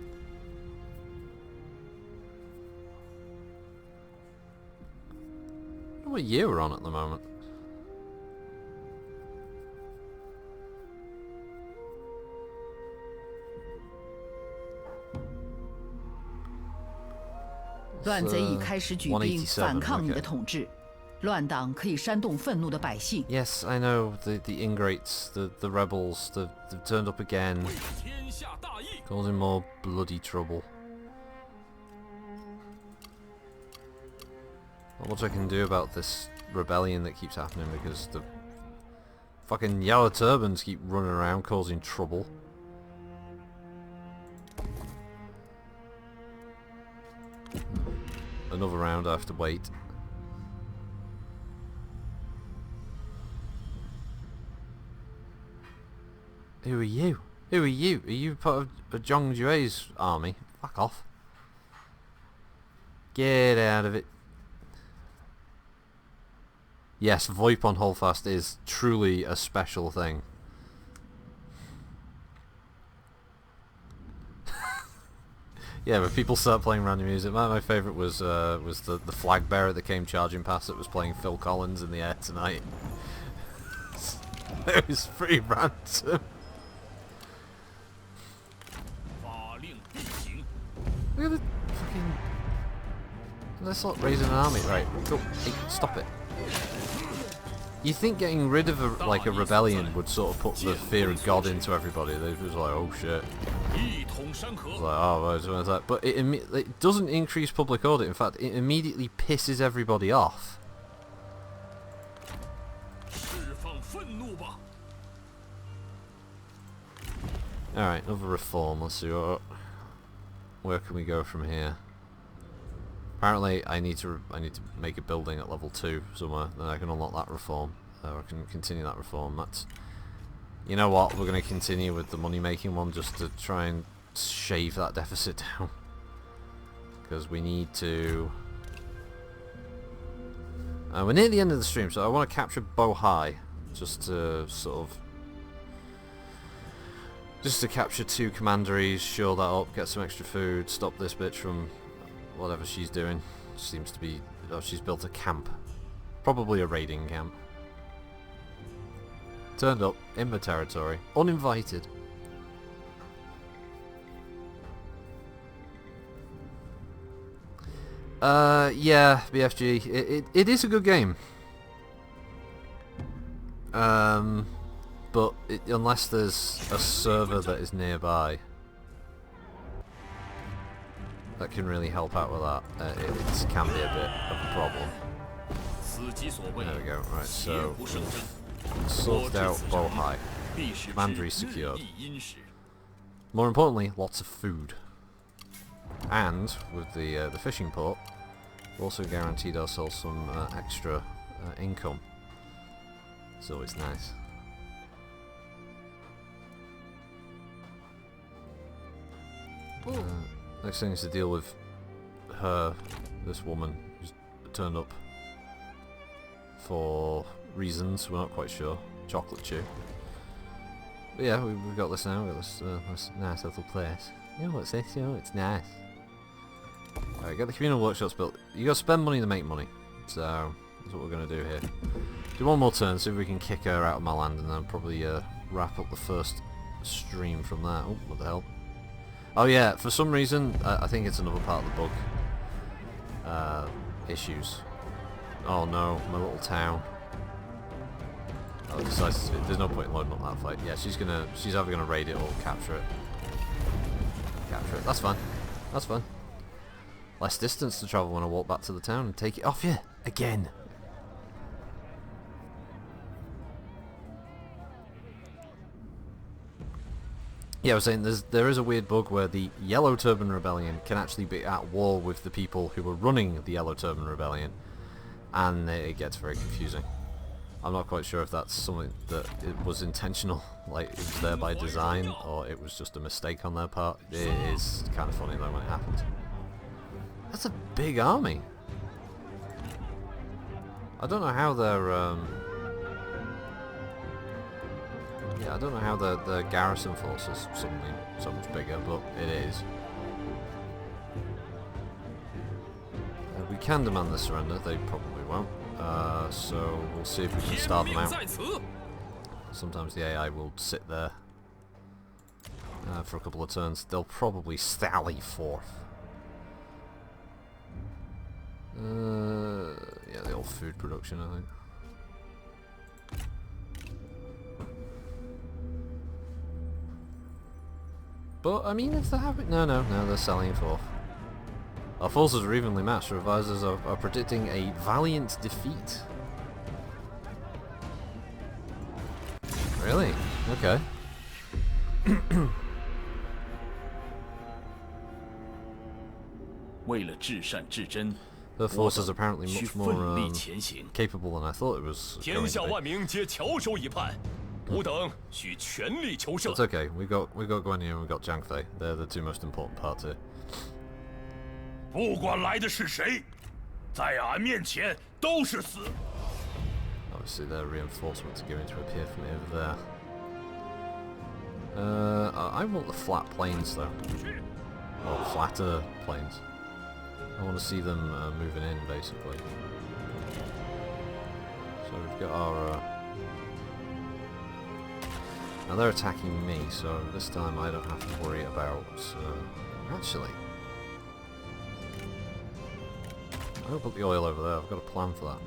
I don't know what year we're on at the moment.乱贼已开始举兵反抗你的统治，乱党可以煽动愤怒的百姓。 Yes, I know the ingrates, the rebels, they've turned up again, causing more bloody trouble. Not much I can do about this rebellion that keeps happening because the fucking yellow turbans keep running around causing trouble. Another round I have to wait. Who are you? Who are you? Are you part of Zhang Jue's army? Fuck off. Get out of it. Yes, VoIP on Holdfast is truly a special thing. Yeah, but people start playing random music. My favourite was the flag bearer that came charging past that was playing Phil Collins in the air tonight. It was pretty random. Look at the fucking... Let's not raise an army. Right, go. Hey, stop it. You think getting rid of a rebellion would sort of put the fear of God into everybody? They was like, oh shit. It's like, oh, it's like, but it doesn't increase public order. In fact, it immediately pisses everybody off. Alright, another reform. Let's see where can we go from here. Apparently I need to make a building at level 2 somewhere, then I can unlock that reform. Or I can continue that reform. That's, you know what, we're going to continue with the money making one just to try and shave that deficit down. Because we need to... we're near the end of the stream, so I want to capture Bohai. Just to sort of... Just to capture 2 commanderies, shore that up, get some extra food, stop this bitch from whatever she's doing. Seems to be... Oh, she's built a camp. Probably a raiding camp. Turned up in the territory, uninvited. Yeah, BFG. It is a good game. But unless there's a server that is nearby that can really help out with that, it can be a bit of a problem. There we go. Right, so sorted out Bohai. Commandery secured. More importantly, lots of food. And with the fishing port, we also guaranteed ourselves some extra income. So it's nice. Next thing is to deal with this woman who's turned up for reasons we're not quite sure. Chocolate chew. But yeah, we've got this now. We've got this nice little place. You know what's this? You know, it's nice. Alright, get the communal workshops built. You gotta spend money to make money. So that's what we're gonna do here. Do one more turn, see if we can kick her out of my land, and then probably wrap up the first stream from that. Oh, what the hell? Oh yeah, for some reason, I think it's another part of the bug. Issues. Oh no, my little town. Oh, there's no point in loading up that fight. Yeah, she's either gonna raid it or capture it. Capture it. That's fine. That's fine. Less distance to travel when I walk back to the town and take it off you again. Yeah, I was saying there is a weird bug where the Yellow Turban Rebellion can actually be at war with the people who are running the Yellow Turban Rebellion, and it gets very confusing. I'm not quite sure if that's something that it was intentional, like it was there by design, or it was just a mistake on their part. It is kind of funny though when it happened. That's a big army. I don't know how they're yeah, I don't know how the garrison force is suddenly so much bigger, but it is. We can demand the surrender, they probably won't. So we'll see if we can starve them out. Sometimes the AI will sit there for a couple of turns. They'll probably sally forth. Yeah, the old food production, I think. But, I mean, if they're having... No, they're selling forth. Our forces are evenly matched. Our advisors are predicting a valiant defeat. Really? Okay. Her forces are apparently much more capable than I thought it was going to be. It's okay. We got Guan and we got Zhang. They're the two most important parts here. 不管来的是谁，在俺面前都是死。 Obviously, their reinforcements are going to appear from over there. I want the flat plains though, or flatter plains. I want to see them moving in, basically. So we've got our. Now they're attacking me, so this time I don't have to worry about. Actually. I'll put the oil over there, I've got a plan for that.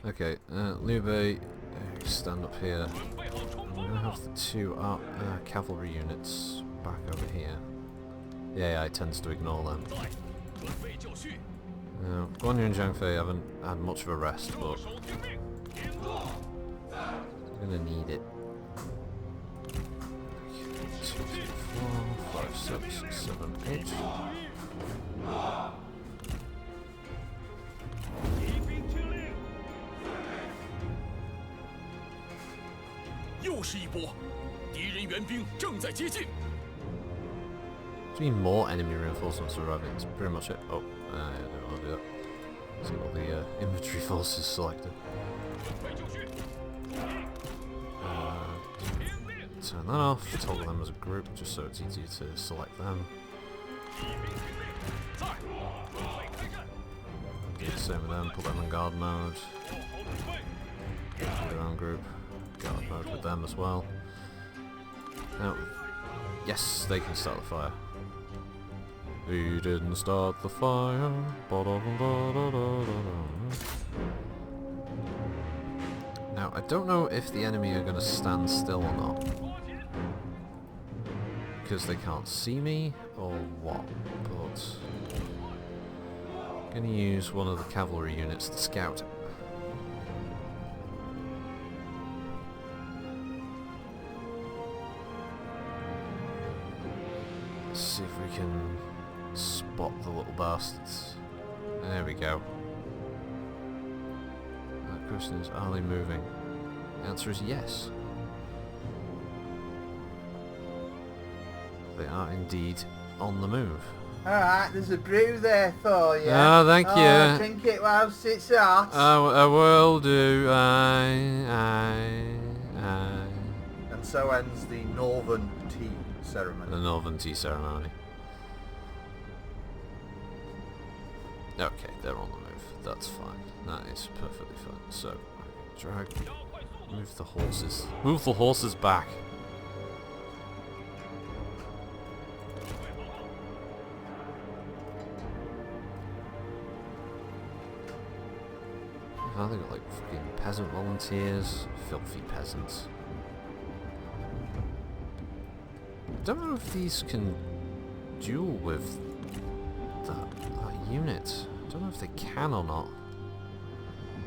Okay, Liu Bei, stand up here. I'm going to have the two cavalry units back over here. The AI tends to ignore them. Guan and Zhang haven't had much of a rest, but I'm going to need it. 2, 3, 4, 5, 6, 7, 8. Do you mean more enemy reinforcements arriving? That's pretty much it. Oh, I don't want to do that. See what the infantry force is selected. Turn that off, toggle them as a group just so it's easier to select them. Do the same with them, put them in guard mode. Do their own group. Guard mode with them as well. Now, yes, they can start the fire. He didn't start the fire. Now, I don't know if the enemy are going to stand still or not. Because they can't see me, or what, but... I'm going to use one of the cavalry units to scout. Let's see if we can spot the little bastards. There we go. The question is, are they moving? The answer is yes. They are indeed on the move. Alright, there's a brew there for you. Oh, thank you. Drink it whilst it's hot. I will do. And so ends the Northern Tea Ceremony. The Northern Tea Ceremony. Okay, they're on the move. That's fine. That is perfectly fine. So, drag. Move the horses. Move the horses back. Oh, they got like fucking peasant volunteers. Filthy peasants. I don't know if these can duel with that unit. I don't know if they can or not.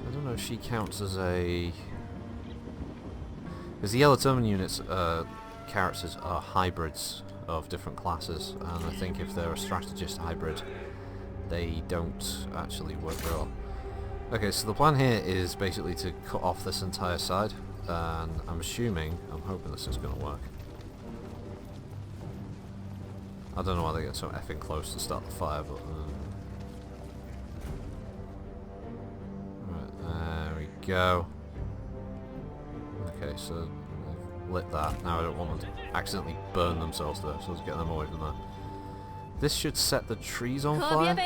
I don't know if she counts as a... Because the yellow turban units, characters are hybrids of different classes, and I think if they're a strategist hybrid, they don't actually work very well. Okay, so the plan here is basically to cut off this entire side, and I'm hoping this is going to work. I don't know why they get so effing close to start the fire, but... Right, there we go. Okay, so they've lit that. Now I don't want them to accidentally burn themselves there, so let's get them away from there. This should set the trees on fire.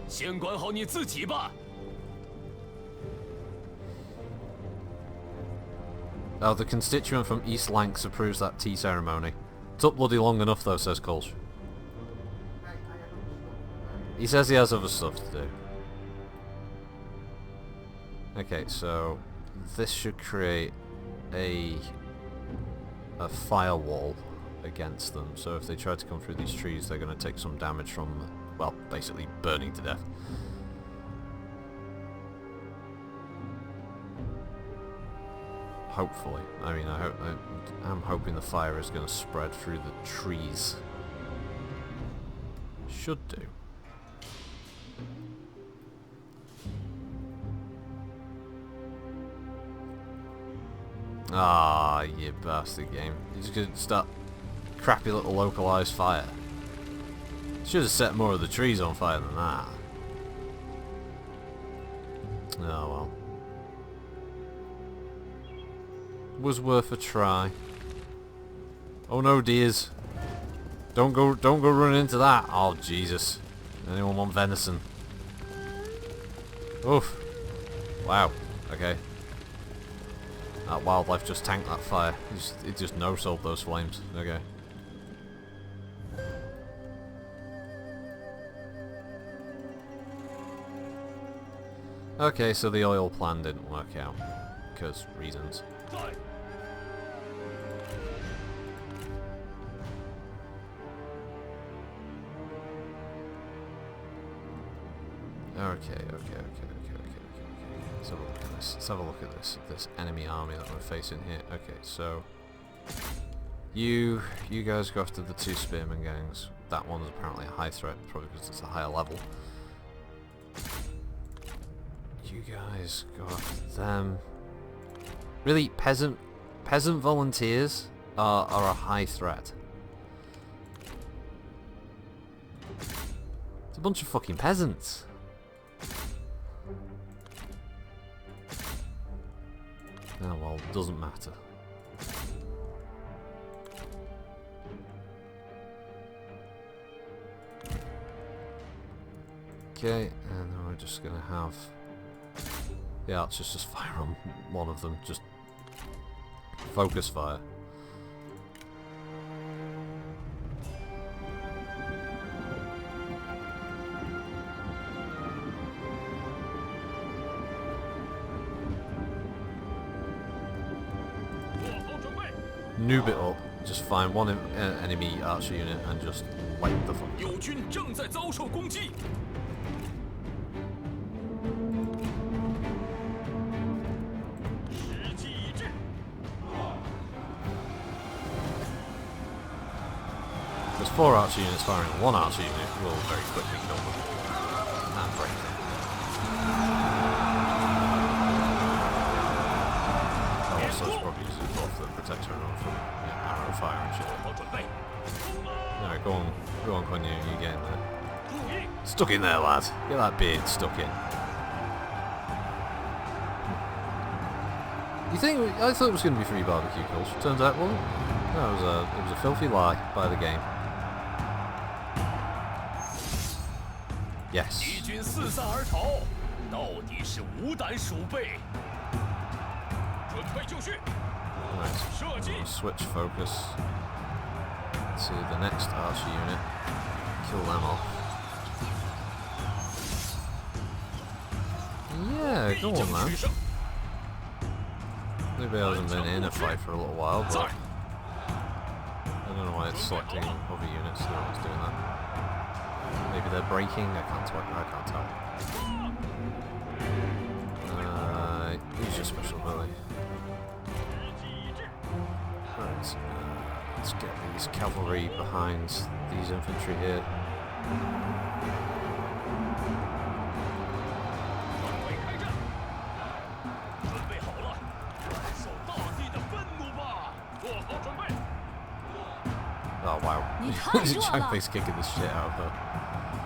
先管好你自己吧。 Oh, the constituent from East Lancs approves that tea ceremony. Took bloody long enough though, says Kolsch. He says he has other stuff to do. Okay, so this should create a firewall against them. So if they try to come through these trees, they're going to take some damage from, well, basically burning to death. Hopefully. I mean, I'm hoping the fire is going to spread through the trees. Should do. Ah, you bastard game. You're just going to start crappy little localized fire. Should have set more of the trees on fire than that. Oh well. Was worth a try. Oh no, dears. Don't go running into that. Oh Jesus. Anyone want venison? Oof. Wow. Okay. That wildlife just tanked that fire. It just no-sold those flames. Okay. Okay, so the oil plan didn't work out. Because reasons. Okay. Let's have a look at this. Let's have a look at this enemy army that we're facing here. Okay, so you guys go after the two spearman gangs. That one's apparently a high threat, probably because it's a higher level. You guys go after them. Really, peasant volunteers are a high threat. It's a bunch of fucking peasants. Oh well, doesn't matter. Okay, and then we're just gonna have the archers just fire on one of them, just noob it up, just find one enemy archer unit and just light the fuck. 友军正在遭受攻击。 There's 4 archer units firing, 1 archer unit will very quickly kill them and break them. Also, it's probably using both the protector and all from arrow fire and shit. Alright, go on, Guan, you get in there. Stuck in there, lad. Get that beard stuck in. You think? I thought it was going to be free barbecue kills. Turns out, well, no, it was a filthy lie by the game. Yes. 敌军四散而逃，到底是无胆鼠辈。准备就绪。 Right. 射击。 We'll switch focus to the next archer unit. Kill them off. Yeah, go on, man. Liu Bei hasn't been in a fight for a little while, but I don't know why it's selecting other units. No one's doing that. Maybe they're breaking. I can't tell. Use your special ability. Right. Let's get these cavalry behind these infantry here. 准备好了，感受大地的愤怒吧！做好准备。 Oh wow. Zhang face kicking the shit out of her.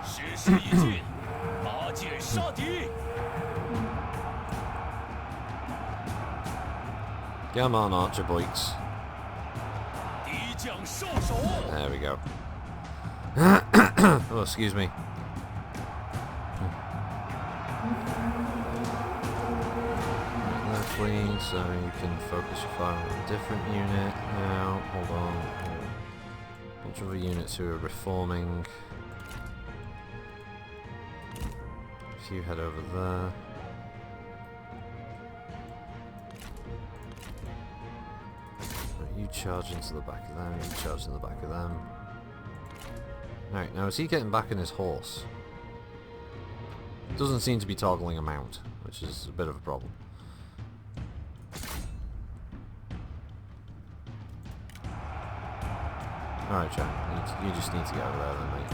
时势已尽，拔剑杀敌。 Come on, archer boys. 敌将受手。 There we go. Oh, excuse me. They're fleeing, so you can focus your fire on a different unit now. Hold on. A bunch of other units who are reforming. If you head over there. You charge into the back of them, you charge in the back of them. Alright, now is he getting back in his horse? Doesn't seem to be toggling a mount, which is a bit of a problem. Alright, Zhang, you just need to get over there then, mate.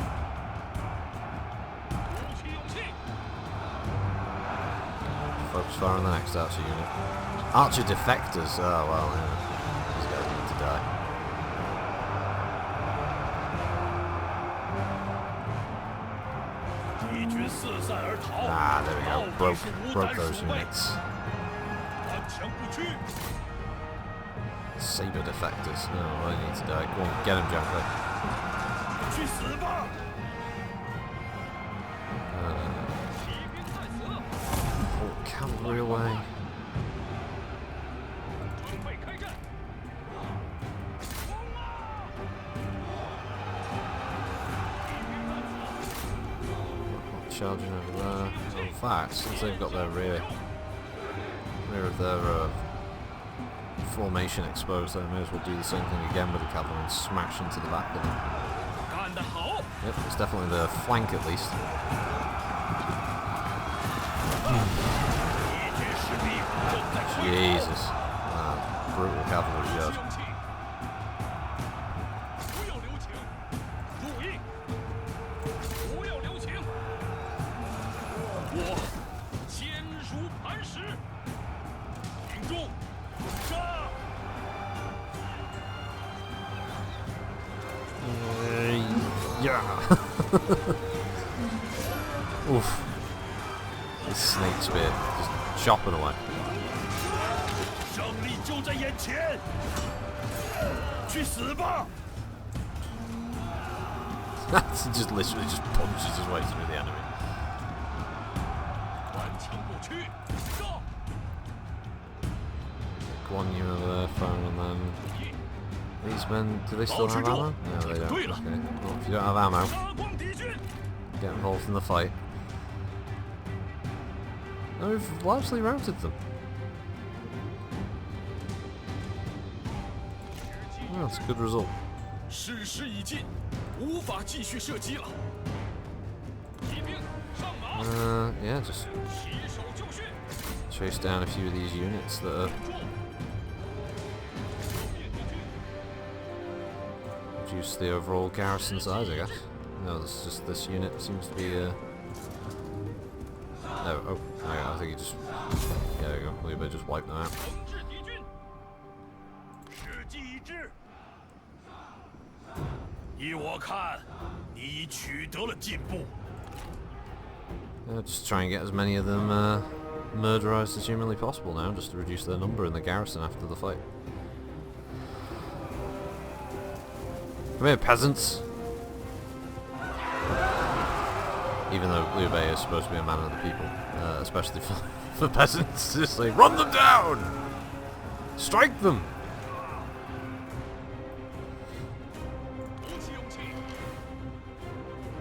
Focus fire on the next archer unit. Archer defectors, oh well, yeah. These guys need to die. Ah, there we go. Broke those units. Saber defectors. No, they need to die. Go on, get him, Zhang. Pull cavalry away. Charging over there. In fact, since they've got their rear of their formation exposed, they may as well do the same thing again with the cavalry and smash into the back of them. Yep, it's definitely the flank at least. Jesus. Brutal cavalry charge. Yeah. Oof. This snake spear just chopping away. He just literally just punches his way through the enemy. Guan over there firing on them. These men, do they still have ammo? No, they don't. Okay. Well, if you don't have ammo, get involved in the fight. No, we've largely routed them. That's a good result. 事时已尽，无法继续射击了。骑兵上马！ Yeah, just 起手就绪。 chase down a few of these units that are reduce the overall garrison size, I guess. No, this unit seems to be no, oh, I think he just, yeah, there you go, Liu Bei just wiped them out. 惩治敌军，时机已至。依我看，你已取得了进步。 Just try and get as many of them murderized as humanly possible now, just to reduce their number in the garrison after the fight. Come here, peasants! Even though Liu Bei is supposed to be a man of the people, especially for peasants, just like, run them down! Strike them!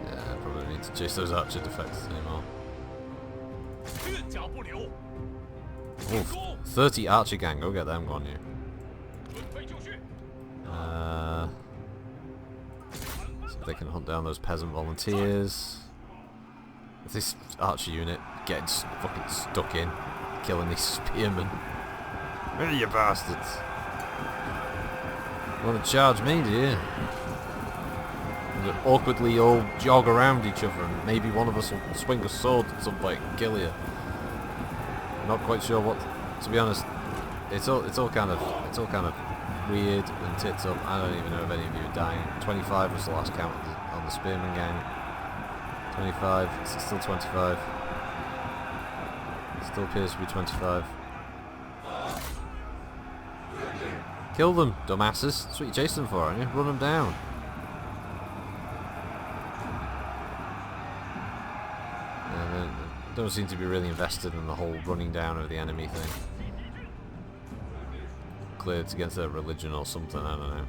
Yeah, I probably need to chase those archer defectors anymore. 越甲不留。 Oof, 30 archer gang, go get them, Guan Yu. 准备就绪。 So they can hunt down those peasant volunteers. If this archer unit gets fucking stuck in, killing these spearmen. Where are you bastards? You want to charge me, do you? And then awkwardly all jog around each other, and maybe one of us will swing a sword at some point and kill you. I'm not quite sure what. To be honest, it's all kind of weird and tits up. I don't even know if any of you are dying. 25 was the last count on the spearman gang. 25. It's still 25. Still appears to be 25. Kill them, dumbasses. That's what you chased them for, aren't you? Run them down. They don't seem to be really invested in the whole running down of the enemy thing. Cleared against their religion or something, I don't know.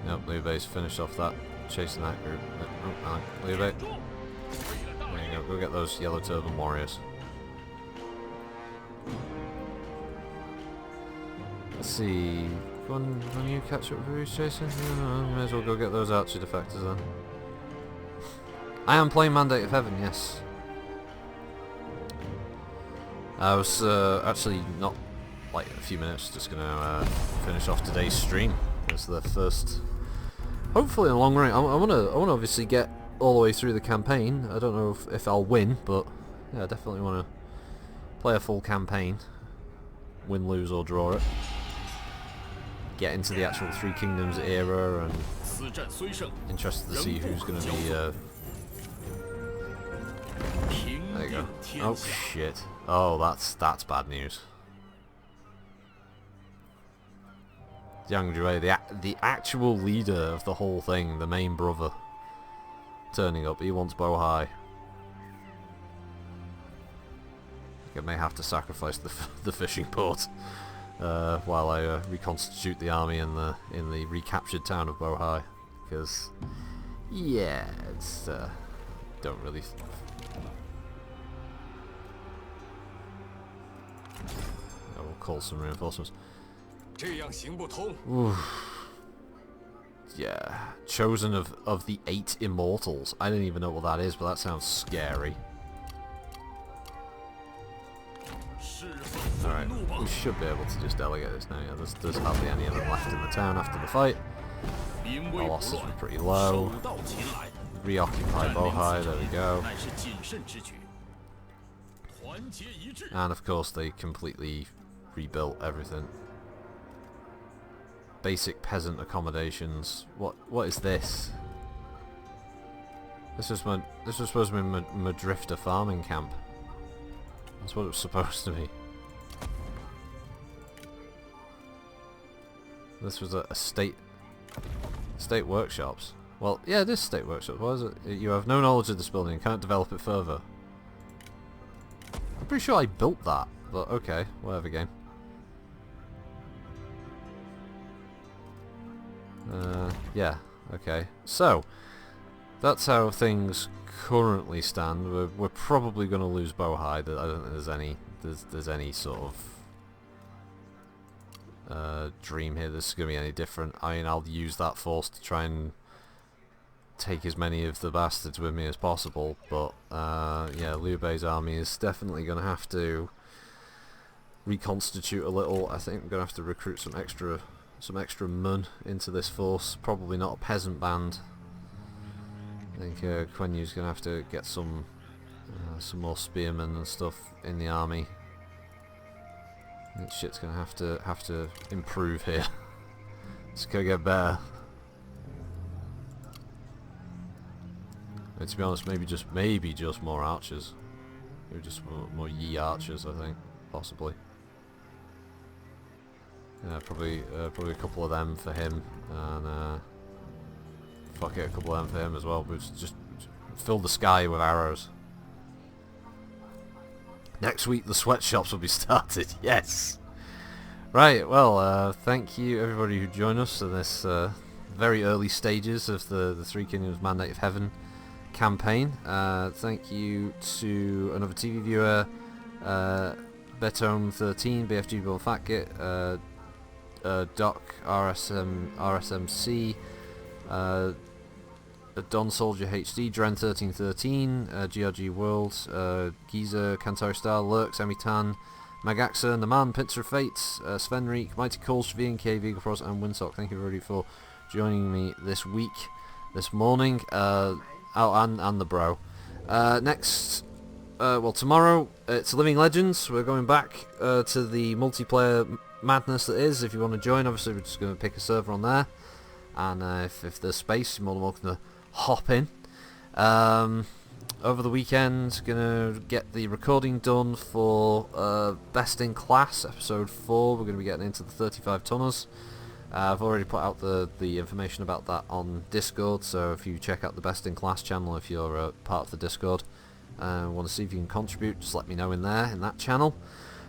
Nope, Liu Bei's finished off that, chasing that group. Oh, Liu Bei. There you go, go get those yellow turban warriors. Let's see. When you catch up with who's chasing? May as well go get those archer defectors then. I am playing Mandate of Heaven, yes. I was actually not like a few minutes, just gonna finish off today's stream. It's the first, hopefully in the long run. I wanna obviously get all the way through the campaign. I don't know if I'll win, but yeah, I definitely wanna play a full campaign, win, lose or draw it. Get into the actual Three Kingdoms era, and interested to see who's gonna be. There you go. Oh shit. Oh, that's bad news. Zhang, the actual leader of the whole thing, the main brother, turning up. He wants Bohai. I may have to sacrifice the fishing port while I reconstitute the army in the recaptured town of Bohai, because yeah, it's don't really. We'll call some reinforcements. Oof. Yeah, chosen of the 8 immortals. I don't even know what that is, but that sounds scary. Alright, we should be able to just delegate this now. Yeah, there's hardly any of them left in the town after the fight. Our losses were pretty low. Reoccupy Bohai, there we go. And of course they completely rebuilt everything. Basic peasant accommodations. What is this? This was supposed to be my drifter farming camp. That's what it was supposed to be. This was a state workshops. Well, yeah, it is state workshops. Why is it? You have no knowledge of this building and can't develop it further. I'm pretty sure I built that, but okay, whatever, game. Yeah, okay. So, that's how things currently stand. We're probably going to lose Bohai. I don't think there's any sort of dream here this is going to be any different. I mean, I'll use that force to try and take as many of the bastards with me as possible, but yeah, Liu Bei's army is definitely going to have to reconstitute a little. I think I'm going to have to recruit some extra mun into this force. Probably not a peasant band. I think Guan Yu's going to have to get some more spearmen and stuff in the army. I think shit's going to have to improve here. It's going to get better. And to be honest, maybe just more archers. Maybe just more Yi archers, I think, possibly. Probably a couple of them for him, and fuck it, a couple of them for him as well. But just fill the sky with arrows. Next week the sweatshops will be started. Yes. Right. Well, thank you everybody who joined us in this very early stages of the Three Kingdoms Mandate of Heaven campaign. Thank you to another TV viewer, Betome13, BFG Bill Fatgit, Doc RSMC, Don Soldier HD, Dren1313, GRG World, Giza, Kantari Star, Lurks, Emitan, Magaxa, Naman, Pincer of Fate, Svenreek, Mighty Coles, VNK, Vigafrost, and Winsock. Thank you everybody for joining me this morning, and the bro. Next, well, tomorrow it's Living Legends. We're going back to the multiplayer madness that is. If you want to join, obviously we're just going to pick a server on there, and if there's space, you're more than welcome to hop in. Over the weekend, gonna get the recording done for Best in Class episode 4. We're gonna be getting into the 35 tonners. I've already put out the information about that on Discord, so if you check out the Best in Class channel, if you're part of the Discord, want to see if you can contribute, just let me know in that channel.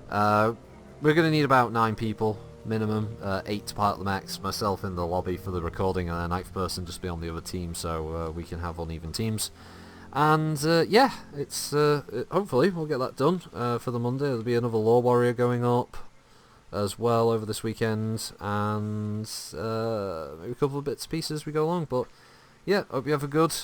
We're going to need about 9 people minimum, 8 to part of the max, myself in the lobby for the recording, and a 9th person just be on the other team, so we can have uneven teams. And yeah, it's hopefully we'll get that done for the Monday. There'll be another Law Warrior going up as well over this weekend, and maybe a couple of bits and pieces as we go along. But yeah, hope you have a good.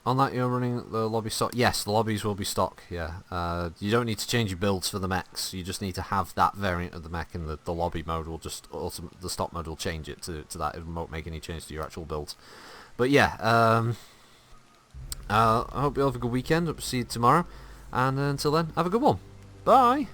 On that, you're running the lobby stock. Yes, the lobbies will be stock. Yeah, you don't need to change your builds for the mechs. You just need to have that variant of the mech, and the lobby mode will just the stock mode will change it to that. It won't make any change to your actual builds. But yeah, I hope you all have a good weekend. Hope to see you tomorrow, and until then, have a good one. Bye.